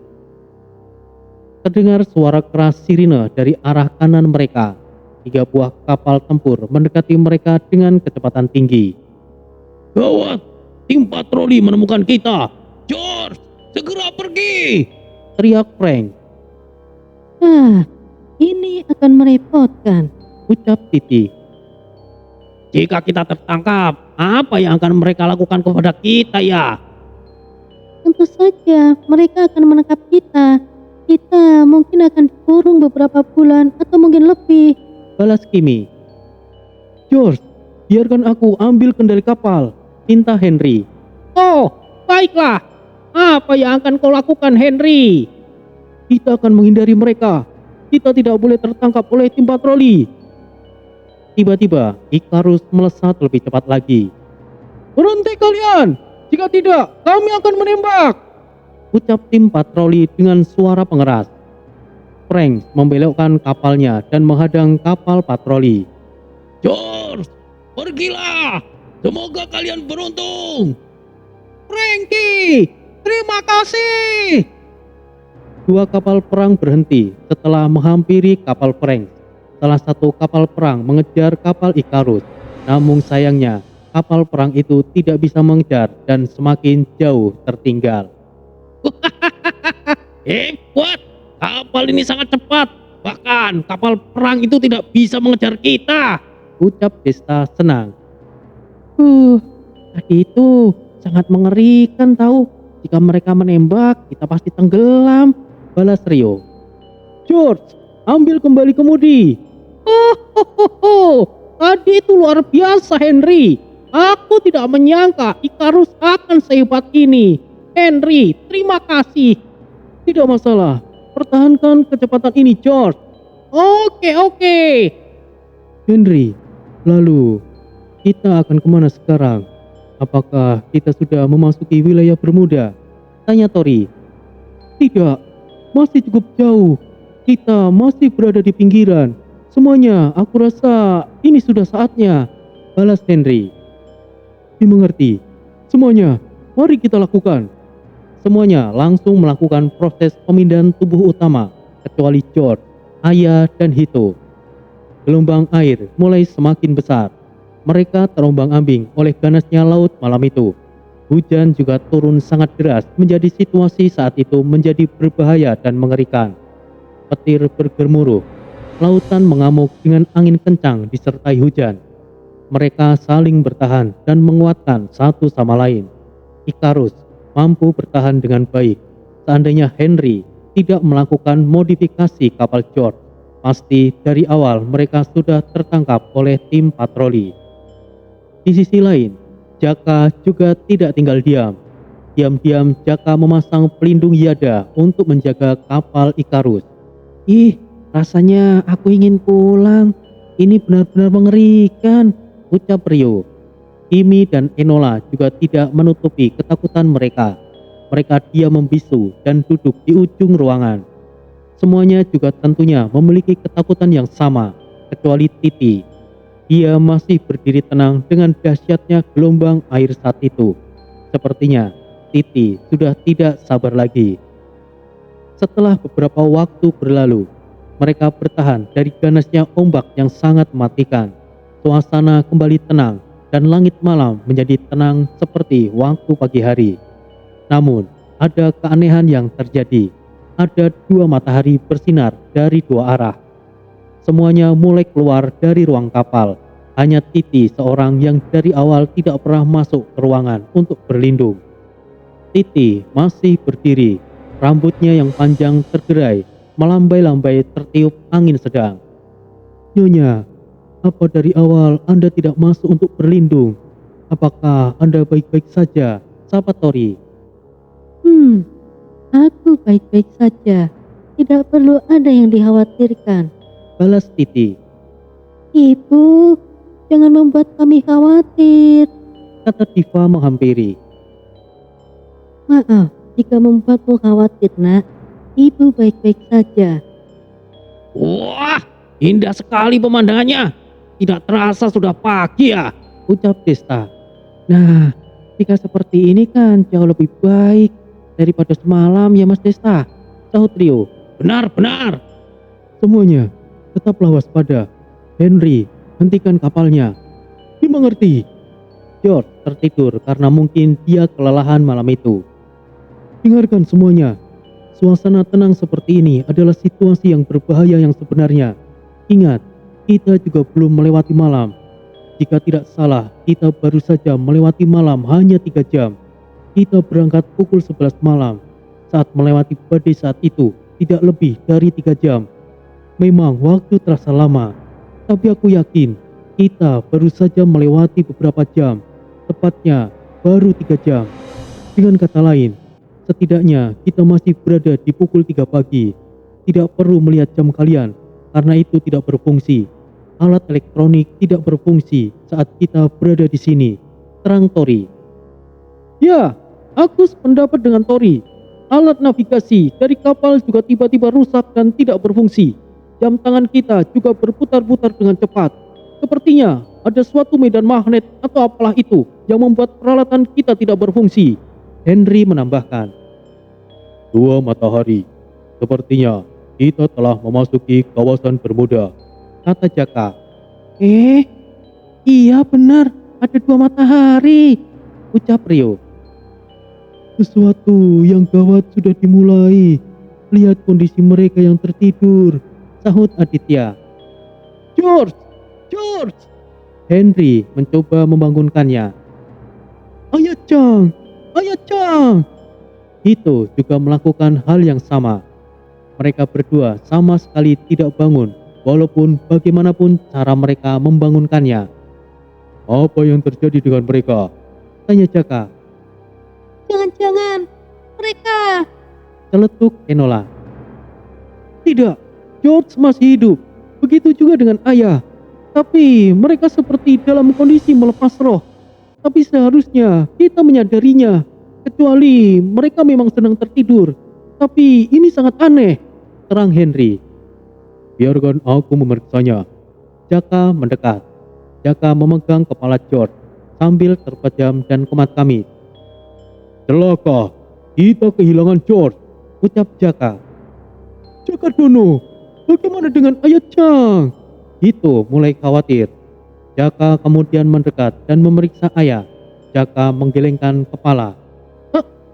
Terdengar suara keras sirine dari arah kanan mereka. 3 buah kapal tempur mendekati mereka dengan kecepatan tinggi. Gawat! Tim patroli menemukan kita. George, segera pergi, teriak Frank. Ini akan merepotkan, ucap Titi. Jika kita tertangkap, apa yang akan mereka lakukan kepada kita ya? Tentu saja mereka akan menangkap kita. Kita mungkin akan dikurung beberapa bulan atau mungkin lebih. Balas Kimi. George, biarkan aku ambil kendali kapal, pinta Henry. Oh, baiklah. Apa yang akan kau lakukan, Henry? Kita akan menghindari mereka. Kita tidak boleh tertangkap oleh tim patroli. Tiba-tiba, Icarus melesat lebih cepat lagi. Berhenti kalian! Jika tidak, kami akan menembak! Ucap tim patroli dengan suara pengeras. Frank membelokkan kapalnya dan menghadang kapal patroli. George, pergilah! Semoga kalian beruntung! Frankie, terima kasih! Dua kapal perang berhenti setelah menghampiri kapal Frank. Salah satu kapal perang mengejar kapal Icarus. Namun sayangnya, kapal perang itu tidak bisa mengejar dan semakin jauh tertinggal. Hebat! Kapal ini sangat cepat. Bahkan kapal perang itu tidak bisa mengejar kita. Ucap Desta senang. Tadi itu sangat mengerikan tahu. Jika mereka menembak, kita pasti tenggelam. Balas Rio. George, ambil kembali kemudi. Tadi itu luar biasa, Henry. Aku tidak menyangka Icarus akan sehebat ini. Henry, terima kasih. Tidak masalah. Pertahankan kecepatan ini, George. Oke. Henry, lalu kita akan kemana sekarang? Apakah kita sudah memasuki wilayah Bermuda? Tanya Tori. Tidak, masih cukup jauh. Kita masih berada di pinggiran. Semuanya, aku rasa ini sudah saatnya. Balas Henry. Dimengerti. Semuanya, mari kita lakukan. Semuanya langsung melakukan proses pemindahan tubuh utama, kecuali George, Aya, dan Hito. Gelombang air mulai semakin besar. Mereka terombang-ambing oleh ganasnya laut malam itu. Hujan juga turun sangat deras, menjadi situasi saat itu menjadi berbahaya dan mengerikan. Petir bergemuruh, lautan mengamuk dengan angin kencang disertai hujan. Mereka saling bertahan dan menguatkan satu sama lain. Icarus mampu bertahan dengan baik. Seandainya Henry tidak melakukan modifikasi kapal George, pasti dari awal mereka sudah tertangkap oleh tim patroli. Di sisi lain, Jaka juga tidak tinggal diam. Diam-diam Jaka memasang pelindung Yada untuk menjaga kapal Icarus. Rasanya aku ingin pulang. Ini benar-benar mengerikan, ucap Rio. Kimi dan Enola juga tidak menutupi ketakutan mereka. Mereka diam membisu dan duduk di ujung ruangan. Semuanya juga tentunya memiliki ketakutan yang sama, kecuali Titi. Dia masih berdiri tenang dengan dahsyatnya gelombang air saat itu. Sepertinya Titi sudah tidak sabar lagi. Setelah beberapa waktu berlalu, mereka bertahan dari ganasnya ombak yang sangat mematikan. Suasana kembali tenang dan langit malam menjadi tenang seperti waktu pagi hari. Namun, ada keanehan yang terjadi. Ada dua matahari bersinar dari dua arah. Semuanya mulai keluar dari ruang kapal. Hanya Titi seorang yang dari awal tidak pernah masuk ke ruangan untuk berlindung. Titi masih berdiri, rambutnya yang panjang tergerai, melambai-lambai tertiup angin sedang. Nyonya, apa dari awal Anda tidak masuk untuk berlindung? Apakah Anda baik-baik saja? Sapa Tori. Aku baik-baik saja. Tidak perlu ada yang dikhawatirkan. Balas Titi. Ibu, jangan membuat kami khawatir. Kata Diva menghampiri. Maaf jika membuatmu khawatir, nak. Ibu baik-baik saja. Wah, indah sekali pemandangannya. Tidak terasa sudah pagi ya, ucap Desta. Nah, jika seperti ini kan jauh lebih baik daripada semalam ya Mas Desta, sahut Rio. Benar. Semuanya, tetaplah waspada. Henry, hentikan kapalnya. Dimengerti. George tertidur karena mungkin dia kelelahan malam itu. Dengarkan semuanya. Suasana tenang seperti ini adalah situasi yang berbahaya yang sebenarnya. Ingat, kita juga belum melewati malam. Jika tidak salah, kita baru saja melewati malam hanya 3 jam. Kita berangkat pukul 11 malam. Saat melewati badai saat itu, tidak lebih dari 3 jam. Memang waktu terasa lama, tapi aku yakin kita baru saja melewati beberapa jam. Tepatnya baru 3 jam. Dengan kata lain, setidaknya kita masih berada di pukul 3 pagi. Tidak perlu melihat jam kalian, karena itu tidak berfungsi. Alat elektronik tidak berfungsi saat kita berada di sini, terang Tori. Ya, aku sependapat dengan Tori. Alat navigasi dari kapal juga tiba-tiba rusak dan tidak berfungsi. Jam tangan kita juga berputar-putar dengan cepat. Sepertinya ada suatu medan magnet atau apalah itu yang membuat peralatan kita tidak berfungsi. Henry menambahkan. 2 matahari. Sepertinya kita telah memasuki kawasan Bermuda, kata Jaka. Iya benar, ada 2 matahari, ucap Rio. Sesuatu yang gawat sudah dimulai. Lihat kondisi mereka yang tertidur, sahut Aditya. George! Henry mencoba membangunkannya. Ayah Chang! Hito juga melakukan hal yang sama. Mereka berdua sama sekali tidak bangun, walaupun bagaimanapun cara mereka membangunkannya. Apa yang terjadi dengan mereka? Tanya Jaka. Jangan-jangan mereka... Celetuk Enola. Tidak, George masih hidup. Begitu juga dengan ayah. Tapi mereka seperti dalam kondisi melepas roh. Tapi seharusnya kita menyadarinya. Kecuali mereka memang sedang tertidur. Tapi ini sangat aneh, terang Henry. Biarkan aku memeriksanya. Jaka mendekat. Jaka memegang kepala George sambil terpejam dan kumat kami. Celaka, kita kehilangan George, ucap Jaka. Jaka Dono, bagaimana dengan Ayah Chang? Itu mulai khawatir. Jaka kemudian mendekat dan memeriksa ayah. Jaka menggelengkan kepala.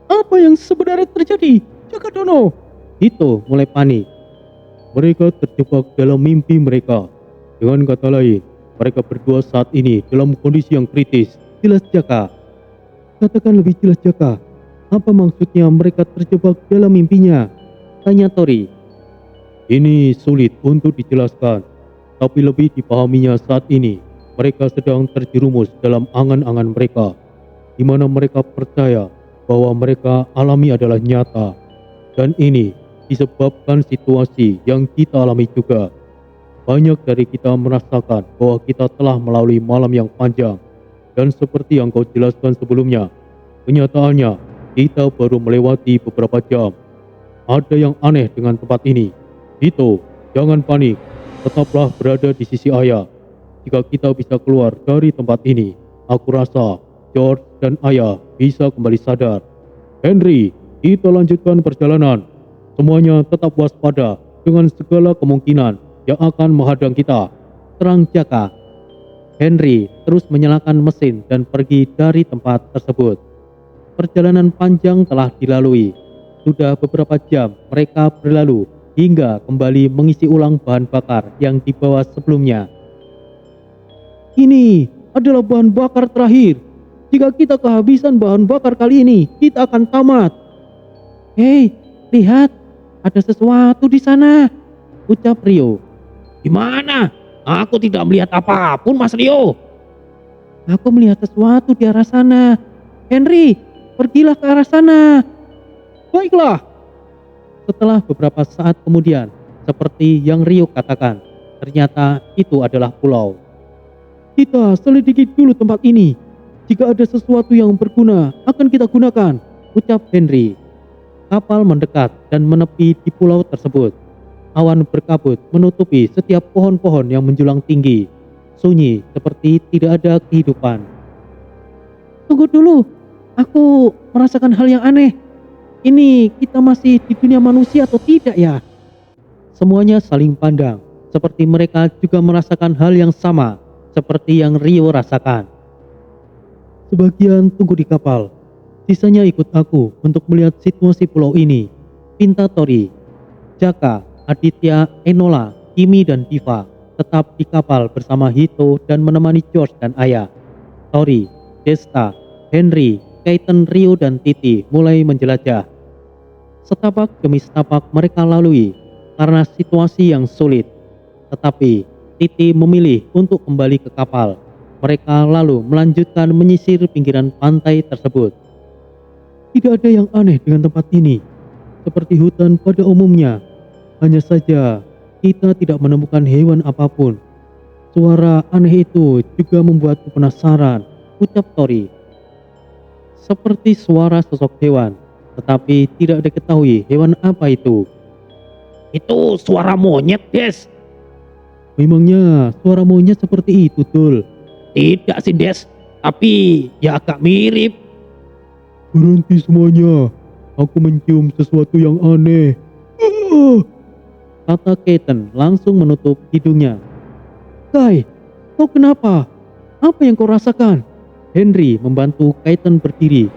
Apa yang sebenarnya terjadi, Jaka Dono? Itu mulai panik. Mereka terjebak dalam mimpi mereka. Dengan kata lain, mereka berdua saat ini dalam kondisi yang kritis. Jelas Jaka. Katakan lebih jelas Jaka. Apa maksudnya mereka terjebak dalam mimpinya? Tanya Tori. Ini sulit untuk dijelaskan, tapi lebih dipahaminya saat ini. Mereka sedang terjerumus dalam angan-angan mereka, di mana mereka percaya bahwa mereka alami adalah nyata. Dan ini disebabkan situasi yang kita alami juga. Banyak dari kita merasakan bahwa kita telah melalui malam yang panjang. Dan seperti yang kau jelaskan sebelumnya, kenyataannya kita baru melewati beberapa jam. Ada yang aneh dengan tempat ini. Itu, jangan panik. Tetaplah berada di sisi ayah. Jika kita bisa keluar dari tempat ini, aku rasa George dan ayah bisa kembali sadar. Henry, kita lanjutkan perjalanan. Semuanya tetap waspada dengan segala kemungkinan yang akan menghadang kita, terang Jaka. Henry terus menyalakan mesin dan pergi dari tempat tersebut. Perjalanan panjang telah dilalui. Sudah beberapa jam mereka berlalu hingga kembali mengisi ulang bahan bakar yang dibawa sebelumnya. Ini adalah bahan bakar terakhir. Jika kita kehabisan bahan bakar kali ini, kita akan tamat. Hei, lihat, ada sesuatu di sana, ucap Rio. Di mana? Aku tidak melihat apapun, Mas Rio. Aku melihat sesuatu di arah sana. Henry, pergilah ke arah sana. Baiklah. Setelah beberapa saat kemudian, seperti yang Rio katakan, ternyata itu adalah pulau. Kita selidiki dulu tempat ini. Jika ada sesuatu yang berguna, akan kita gunakan, ucap Henry. Kapal mendekat dan menepi di pulau tersebut. Awan berkabut menutupi setiap pohon-pohon yang menjulang tinggi. Sunyi seperti tidak ada kehidupan. Tunggu dulu, aku merasakan hal yang aneh. Ini kita masih di dunia manusia atau tidak ya? Semuanya saling pandang, seperti mereka juga merasakan hal yang sama, seperti yang Rio rasakan. Sebagian tunggu di kapal, sisanya ikut aku untuk melihat situasi pulau ini, pinta Tori. Jaka, Aditya, Enola, Kimi dan Diva tetap di kapal bersama Hito dan menemani George dan ayah. Tori, Desta, Henry, Kaiten, Rio, dan Titi mulai menjelajah. Setapak demi setapak mereka lalui karena situasi yang sulit. Tetapi Titi memilih untuk kembali ke kapal. Mereka lalu melanjutkan menyisir pinggiran pantai tersebut. Tidak ada yang aneh dengan tempat ini. Seperti hutan pada umumnya. Hanya saja kita tidak menemukan hewan apapun. Suara aneh itu juga membuatku penasaran, ucap Tori. Seperti suara sosok hewan, tetapi tidak diketahui hewan apa itu. Itu suara monyet, Des. Memangnya suara monyet seperti itu, Tul? Tidak sih, Des. Tapi ya agak mirip. Berhenti semuanya. Aku mencium sesuatu yang aneh. Kata Kaiten langsung menutup hidungnya. Kai, kau kenapa? Apa yang kau rasakan? Henry membantu Kaiten berdiri.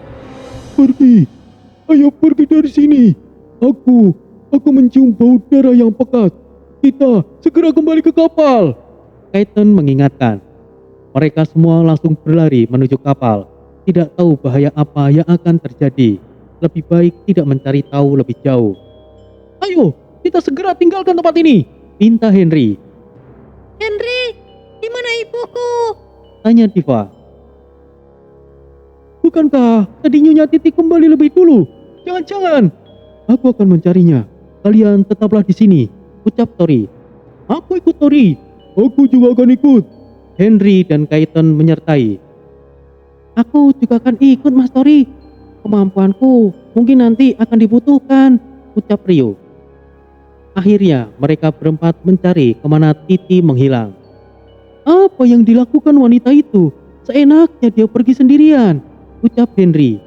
Pergi. Ayo pergi dari sini. Aku mencium bau darah yang pekat. Kita segera kembali ke kapal. Kaiten mengingatkan. Mereka semua langsung berlari menuju kapal. Tidak tahu bahaya apa yang akan terjadi. Lebih baik tidak mencari tahu lebih jauh. Ayo, kita segera tinggalkan tempat ini, pinta Henry. Henry, di mana ibuku? Tanya Diva. Bukankah tadi Nyonya Titi kembali lebih dulu? Jangan-jangan. Aku akan mencarinya. Kalian tetaplah di sini, ucap Tori. Aku ikut Tori. Aku juga akan ikut. Henry dan Kaiten menyertai. Aku juga akan ikut, Mas Tori. Kemampuanku mungkin nanti akan dibutuhkan, ucap Rio. Akhirnya mereka berempat mencari kemana Titi menghilang. Apa yang dilakukan wanita itu? Seenaknya dia pergi sendirian, ucap Henry.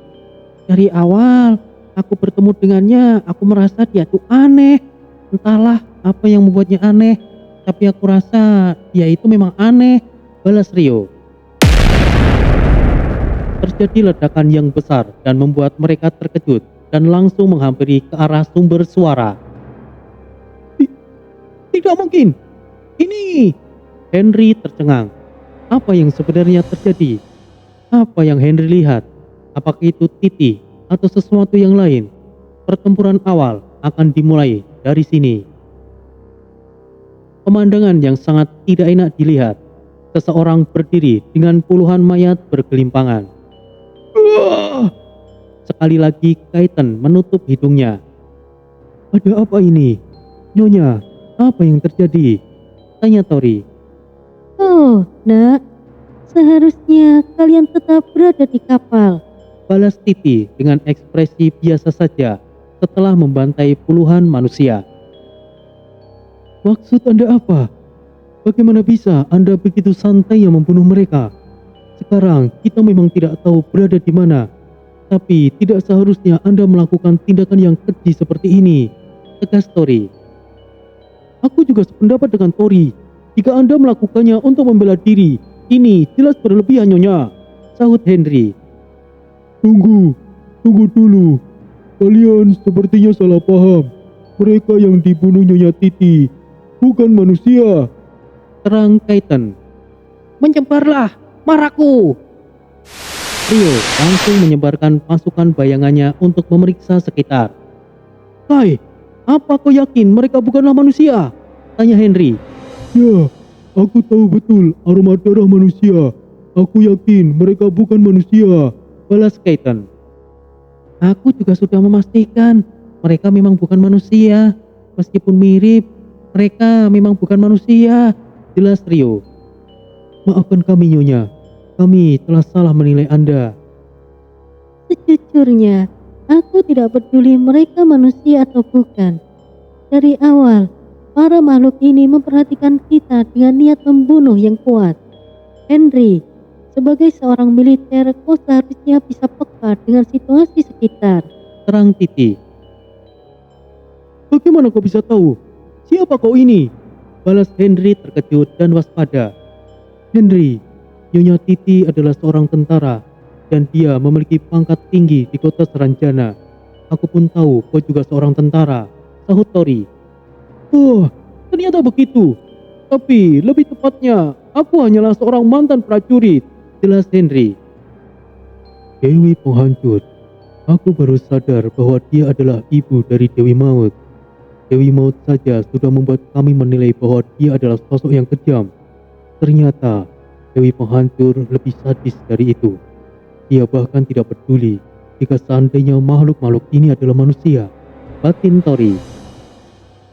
Dari awal aku bertemu dengannya, aku merasa dia tuh aneh. Entahlah apa yang membuatnya aneh, tapi aku rasa dia itu memang aneh, balas Rio. Terjadi ledakan yang besar dan membuat mereka terkejut dan langsung menghampiri ke arah sumber suara. Tidak mungkin. Ini. Henry tercengang. Apa yang sebenarnya terjadi? Apa yang Henry lihat? Apakah itu Titi atau sesuatu yang lain? Pertempuran awal akan dimulai dari sini. Pemandangan yang sangat tidak enak dilihat. Seseorang berdiri dengan puluhan mayat bergelimpangan. Sekali lagi Kaiten menutup hidungnya. Ada apa ini? Nyonya, apa yang terjadi? Tanya Tori. Oh, nak. Seharusnya kalian tetap berada di kapal. Balas Titi dengan ekspresi biasa saja setelah membantai puluhan manusia. Maksud Anda apa? Bagaimana bisa Anda begitu santai yang membunuh mereka? Sekarang kita memang tidak tahu berada di mana. Tapi tidak seharusnya Anda melakukan tindakan yang keji seperti ini, tegas Tori. Aku juga sependapat dengan Tori. Jika Anda melakukannya untuk membela diri, ini jelas berlebihan, Nyonya, sahut Henry. Tunggu dulu. Kalian sepertinya salah paham. Mereka yang dibunuh Nyonya Titi bukan manusia, terang Kaiten. Menyebarlah maraku. Rio langsung menyebarkan pasukan bayangannya untuk memeriksa sekitar. Kai, apa kau yakin mereka bukanlah manusia? Tanya Henry. Ya, aku tahu betul aroma darah manusia. Aku yakin mereka bukan manusia, balas Kaiten. Aku juga sudah memastikan mereka memang bukan manusia. Meskipun mirip, mereka memang bukan manusia, jelas Rio. Maafkan kami, Nyonya. Kami telah salah menilai Anda. Sejujurnya, aku tidak peduli mereka manusia atau bukan. Dari awal, para makhluk ini memperhatikan kita dengan niat membunuh yang kuat. Henry, sebagai seorang militer, kau seharusnya bisa peka dengan situasi sekitar. Terang Titi. Bagaimana kau bisa tahu? Siapa kau ini? Balas Henry terkejut dan waspada. Henry, Nyonya Titi adalah seorang tentara dan dia memiliki pangkat tinggi di kota Seranjana. Aku pun tahu kau juga seorang tentara, sahut Tori. Oh, ternyata begitu. Tapi lebih tepatnya, aku hanyalah seorang mantan prajurit, jelas Henry. Dewi penghancur. Aku baru sadar bahwa dia adalah ibu dari Dewi Maut. Dewi Maut saja sudah membuat kami menilai bahwa dia adalah sosok yang kejam. Ternyata Dewi Penghancur lebih sadis dari itu. Dia bahkan tidak peduli jika seandainya makhluk-makhluk ini adalah manusia. Batin Tori.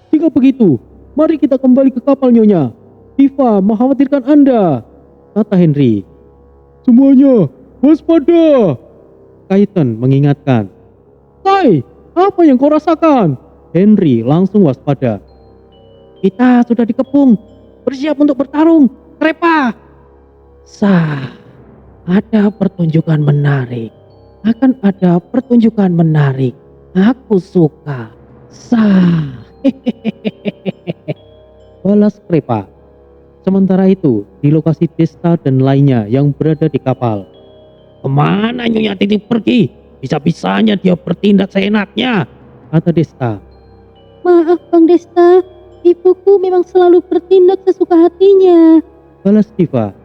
Jika begitu, mari kita kembali ke kapal Nyonya. Tifa mengkhawatirkan Anda, kata Henry. Semuanya waspada, Kaiten mengingatkan. Kai, apa yang kau rasakan? Henry langsung waspada. Kita sudah dikepung, bersiap untuk bertarung. Krepa. Sah, ada pertunjukan menarik. Akan ada pertunjukan menarik. Aku suka. Sah. Balas Krepa. Sementara itu, di lokasi Desta dan lainnya yang berada di kapal. Kemana Nyonya Titik pergi? Bisa-bisanya dia bertindak seenaknya. Kata Desta. Maaf Bang Desta, ibuku memang selalu bertindak sesuka hatinya. Balas Tifa.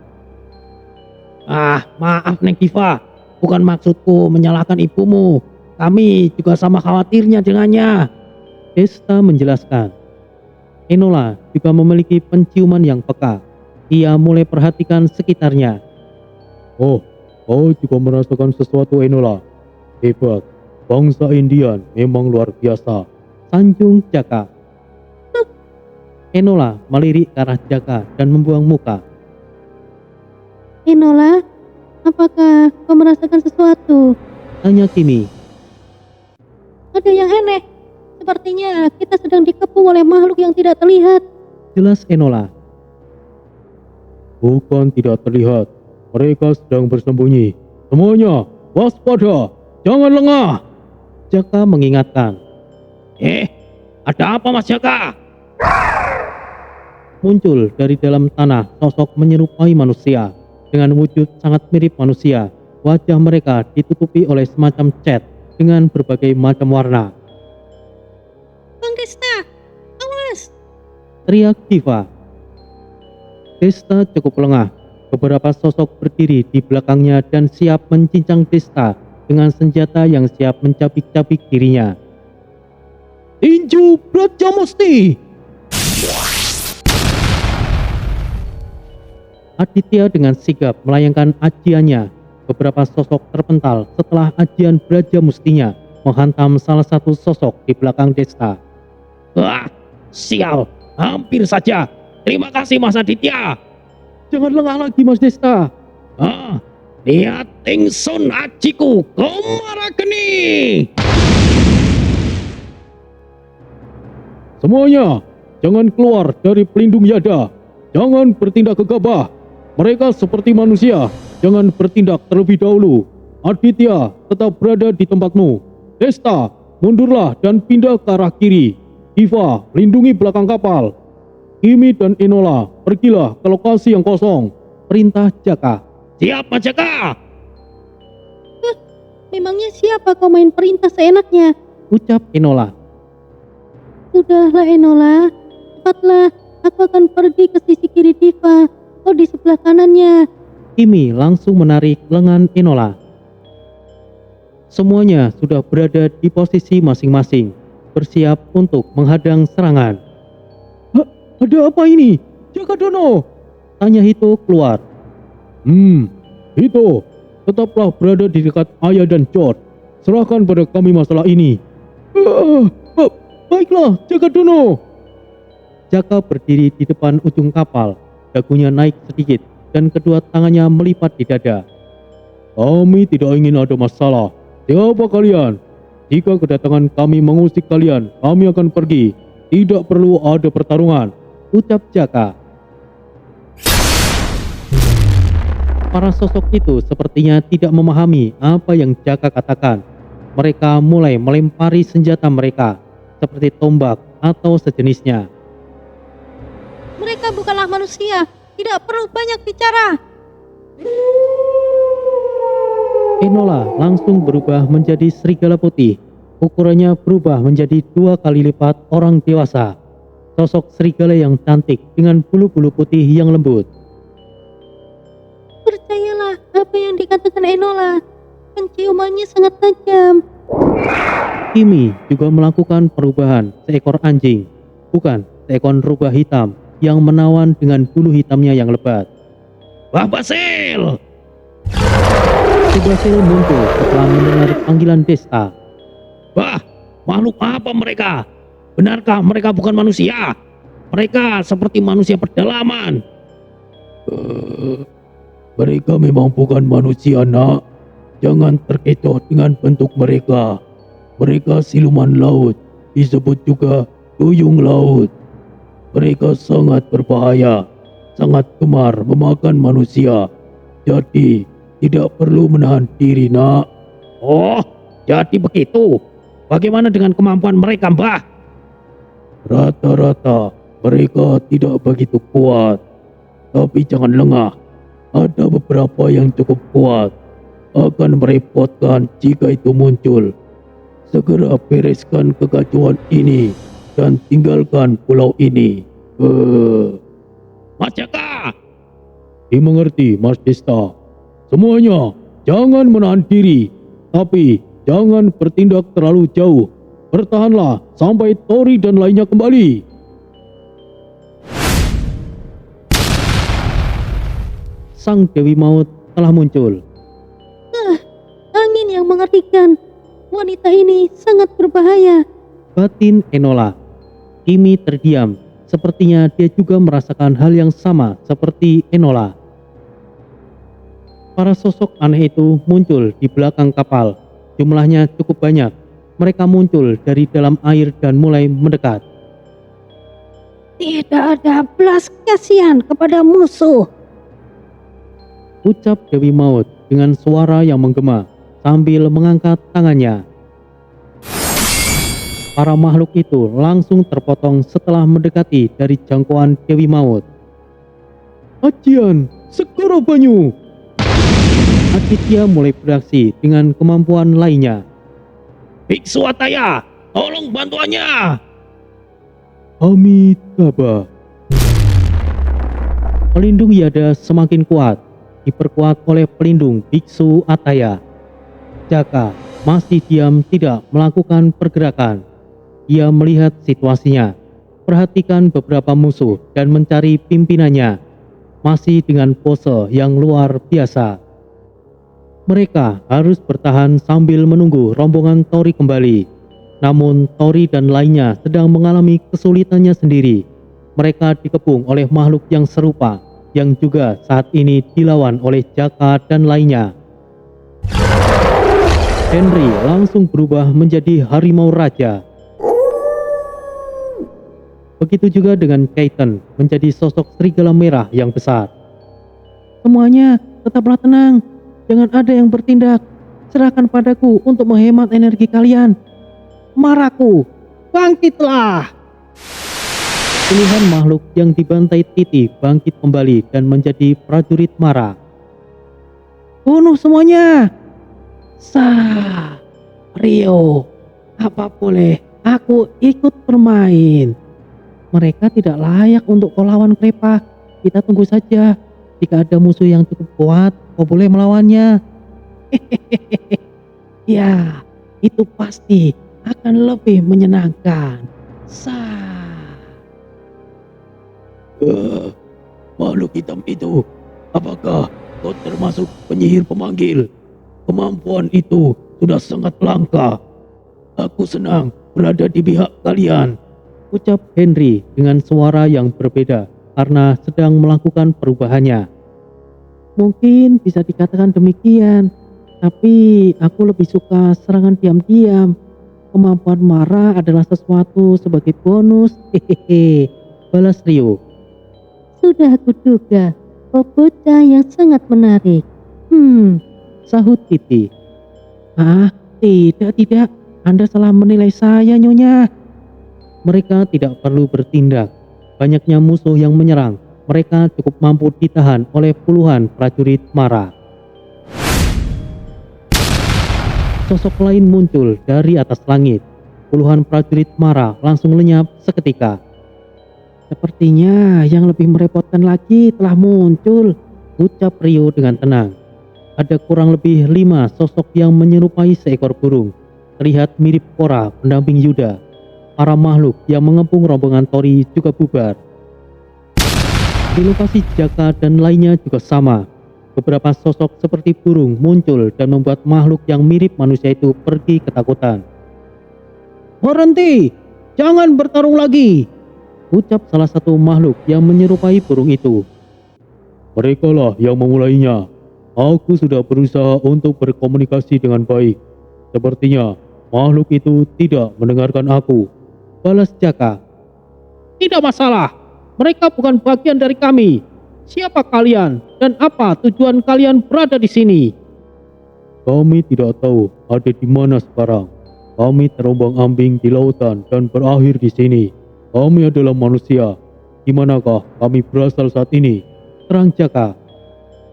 Maaf Neng Tifa. Bukan maksudku menyalahkan ibumu. Kami juga sama khawatirnya dengannya. Desta menjelaskan. Enola juga memiliki penciuman yang peka. Ia mulai perhatikan sekitarnya. Oh, kau juga merasakan sesuatu Enola. Hebat, bangsa Indian memang luar biasa. Sanjung Jaka. Enola melirik ke arah Jaka dan membuang muka. Enola, apakah kau merasakan sesuatu? Tanya Kimi. Ada yang aneh. Sepertinya kita sedang dikepung oleh makhluk yang tidak terlihat. Jelas Enola. Bukan tidak terlihat. Mereka sedang bersembunyi. Semuanya waspada. Jangan lengah. Jaka mengingatkan. Ada apa Mas Jaka? Muncul dari dalam tanah sosok menyerupai manusia. Dengan wujud sangat mirip manusia. Wajah mereka ditutupi oleh semacam cat dengan berbagai macam warna. Bang Desta, awas! Teriak Tifa. Desta cukup lengah. Beberapa sosok berdiri di belakangnya dan siap mencincang Desta dengan senjata yang siap mencabik-cabik dirinya. Tinju Brajamusti! Aditya dengan sigap melayangkan ajiannya. Beberapa sosok terpental setelah ajian Brajamustinya menghantam salah satu sosok di belakang Desta. Sial, hampir saja. Terima kasih Mas Aditya. Jangan lengah lagi Mas Desta. Lihat Tingsun ajiku, Komarageni. Semuanya, jangan keluar dari pelindung Yada. Jangan bertindak gegabah. Mereka seperti manusia. Jangan bertindak terlebih dahulu. Aditya, tetap berada di tempatmu. Desta, mundurlah dan pindah ke arah kiri. Tifa, lindungi belakang kapal. Kimi dan Enola, pergilah ke lokasi yang kosong. Perintah Jaka. Siap Mas Jaka. Memangnya siapa kau main perintah seenaknya? Ucap Enola. Sudahlah Enola, cepatlah. Aku akan pergi ke sisi kiri Tifa. Kau di sebelah kanannya. Kimi langsung menarik lengan Enola. Semuanya sudah berada di posisi masing-masing, bersiap untuk menghadang serangan. Ada apa ini? Jaka Dono! Tanya Hito keluar. Hito, tetaplah berada di dekat Ayah dan George. Serahkan pada kami masalah ini. Baiklah, Jaka Dono. Jaka berdiri di depan ujung kapal. Dagunya naik sedikit dan kedua tangannya melipat di dada. Kami tidak ingin ada masalah. Siapa kalian? Jika kedatangan kami mengusik kalian, kami akan pergi. Tidak perlu ada pertarungan, ucap Jaka. Para sosok itu sepertinya tidak memahami apa yang Jaka katakan. Mereka mulai melempari senjata mereka, seperti tombak atau sejenisnya. Mereka bukanlah manusia. Tidak perlu banyak bicara. Enola langsung berubah menjadi serigala putih. Ukurannya berubah menjadi 2 kali lipat orang dewasa. sosok serigala yang cantik dengan bulu-bulu putih yang lembut. Percayalah apa yang dikatakan Enola. Penciumannya sangat tajam. Kimi juga melakukan perubahan seekor anjing, bukan seekor rubah hitam yang menawan dengan bulu hitamnya yang lebat. Wah, Basil! Si Basil muncul setelah mendengar panggilan Desta. Wah, makhluk apa mereka? Benarkah mereka bukan manusia? Mereka seperti manusia pedalaman. Mereka memang bukan manusia, nak. Jangan terkecoh dengan bentuk mereka. Mereka siluman laut, disebut juga duyung laut. Mereka sangat berbahaya, sangat gemar memakan manusia. Jadi, tidak perlu menahan diri, nak. Oh, jadi begitu. Bagaimana dengan kemampuan mereka, Mbah? Rata-rata mereka tidak begitu kuat. Tapi jangan lengah. Ada beberapa yang cukup kuat. Akan merepotkan jika itu muncul. Segera bereskan kekacauan ini dan tinggalkan pulau ini. Mas Jaka! Dimengerti, Mas Desta. Semuanya, jangan menahan diri, tapi jangan bertindak terlalu jauh. Bertahanlah sampai Tori dan lainnya kembali. Sang Dewi Maut telah muncul. Angin yang mengerikan. Wanita ini sangat berbahaya. Batin Enola. Kimi terdiam. Sepertinya dia juga merasakan hal yang sama seperti Enola. Para sosok aneh itu muncul di belakang kapal. Jumlahnya cukup banyak. Mereka muncul dari dalam air dan mulai mendekat. Tidak ada belas kasihan kepada musuh. Ucap Dewi Maut dengan suara yang menggema sambil mengangkat tangannya. Para makhluk itu langsung terpotong setelah mendekati dari jangkauan Dewi Maut. Ajian, Segara Banyu! Aditya mulai beraksi dengan kemampuan lainnya. Biksu Ataya, tolong bantuannya! Amitabha. Pelindung Yada semakin kuat, diperkuat oleh pelindung Biksu Ataya. Jaka masih diam tidak melakukan pergerakan. Ia melihat situasinya, perhatikan beberapa musuh dan mencari pimpinannya, masih dengan pose yang luar biasa. Mereka harus bertahan sambil menunggu rombongan Tori kembali. Namun Tori dan lainnya sedang mengalami kesulitannya sendiri. Mereka dikepung oleh makhluk yang serupa, yang juga saat ini dilawan oleh Jaka dan lainnya. Henry langsung berubah menjadi harimau raja. Begitu juga dengan Keaton menjadi sosok serigala merah yang besar. Semuanya tetaplah tenang, jangan ada yang bertindak. Serahkan padaku untuk menghemat energi kalian. Maraku, bangkitlah! Puluhan makhluk yang dibantai Titi bangkit kembali dan menjadi prajurit Mara. Bunuh semuanya! Sah, Rio, apa boleh aku ikut bermain? Mereka tidak layak untuk kau lawan Krepa. Kita tunggu saja. Jika ada musuh yang cukup kuat, kau boleh melawannya. Hehehe. Ya, itu pasti akan lebih menyenangkan. Makhluk hitam itu, apakah kau termasuk penyihir pemanggil? Kemampuan itu sudah sangat langka. Aku senang berada di pihak kalian. Ucap Henry dengan suara yang berbeda karena sedang melakukan perubahannya. Mungkin bisa dikatakan demikian, tapi aku lebih suka serangan diam-diam. Kemampuan Mara adalah sesuatu sebagai bonus. Hehehe, balas Rio. Sudah kuduga, kau bocah yang sangat menarik. Sahut Titi. Tidak. Anda salah menilai saya, Nyonya. Mereka tidak perlu bertindak. Banyaknya musuh yang menyerang. Mereka cukup mampu ditahan oleh puluhan prajurit Mara. Sosok lain muncul dari atas langit. Puluhan prajurit Mara langsung lenyap seketika. Sepertinya yang lebih merepotkan lagi telah muncul, ucap Rio dengan tenang. Ada kurang lebih 5 sosok yang menyerupai seekor burung. Terlihat mirip Korra, pendamping Yuda. Para makhluk yang mengepung rombongan Tori juga bubar. Di lokasi Jaka dan lainnya juga sama. Beberapa sosok seperti burung muncul dan membuat makhluk yang mirip manusia itu pergi ketakutan. "Berhenti! Jangan bertarung lagi!" ucap salah satu makhluk yang menyerupai burung itu. Merekalah yang memulainya. Aku sudah berusaha untuk berkomunikasi dengan baik. Sepertinya makhluk itu tidak mendengarkan aku. Balas Jaka. "Tidak masalah. Mereka bukan bagian dari kami. Siapa kalian dan apa tujuan kalian berada di sini?" Kami tidak tahu ada di mana sekarang. Kami terombang-ambing di lautan dan berakhir di sini. Kami adalah manusia. Di manakah kami berasal saat ini? Terang Jaka.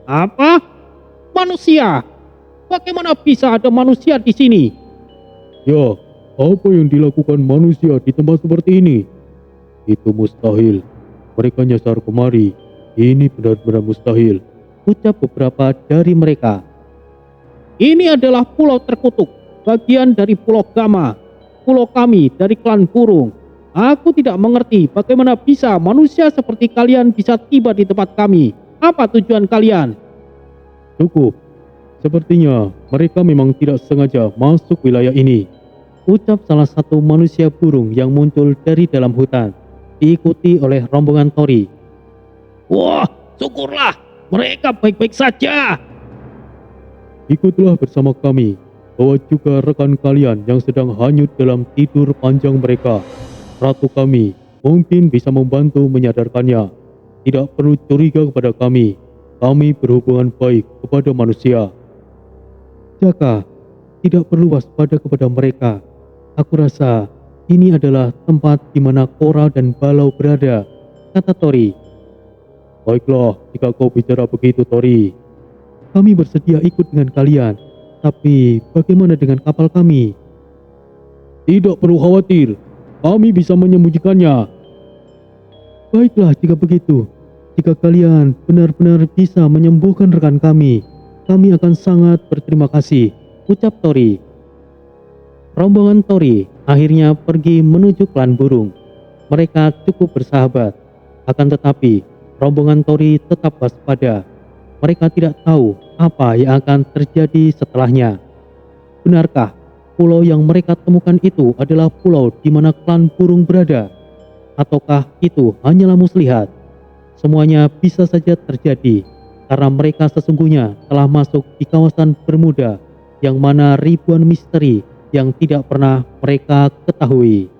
"Apa? Manusia? Bagaimana bisa ada manusia di sini?" Ya, apa yang dilakukan manusia di tempat seperti ini? Itu mustahil. Mereka nyasar kemari. Ini benar-benar mustahil. Ucap beberapa dari mereka. "Ini adalah pulau terkutuk, bagian dari Pulau Gama. Pulau kami dari klan burung. Aku tidak mengerti bagaimana bisa manusia seperti kalian bisa tiba di tempat kami. Apa tujuan kalian?" Cukup. Sepertinya mereka memang tidak sengaja masuk wilayah ini. Ucap salah satu manusia burung yang muncul dari dalam hutan, diikuti oleh rombongan Tori. "Wah, syukurlah, mereka baik-baik saja." Ikutlah bersama kami. Bawa juga rekan kalian yang sedang hanyut dalam tidur panjang mereka. Ratu kami mungkin bisa membantu menyadarkannya. Tidak perlu curiga kepada kami. Kami berhubungan baik kepada manusia. Jaka, tidak perlu waspada kepada mereka. Aku rasa ini adalah tempat di mana Korra dan Balau berada, kata Tori. Baiklah, jika kau bicara begitu, Tori. Kami bersedia ikut dengan kalian, tapi bagaimana dengan kapal kami? Tidak perlu khawatir, kami bisa menyembunyikannya. Baiklah jika begitu. Jika kalian benar-benar bisa menyembuhkan rekan kami akan sangat berterima kasih, ucap Tori. Rombongan Tori akhirnya pergi menuju klan burung. Mereka cukup bersahabat, akan tetapi rombongan Tori tetap waspada. Mereka tidak tahu apa yang akan terjadi setelahnya. Benarkah pulau yang mereka temukan itu adalah pulau di mana klan burung berada? Ataukah itu hanyalah muslihat? Semuanya bisa saja terjadi karena mereka sesungguhnya telah masuk di kawasan Bermuda yang mana ribuan misteri yang tidak pernah mereka ketahui.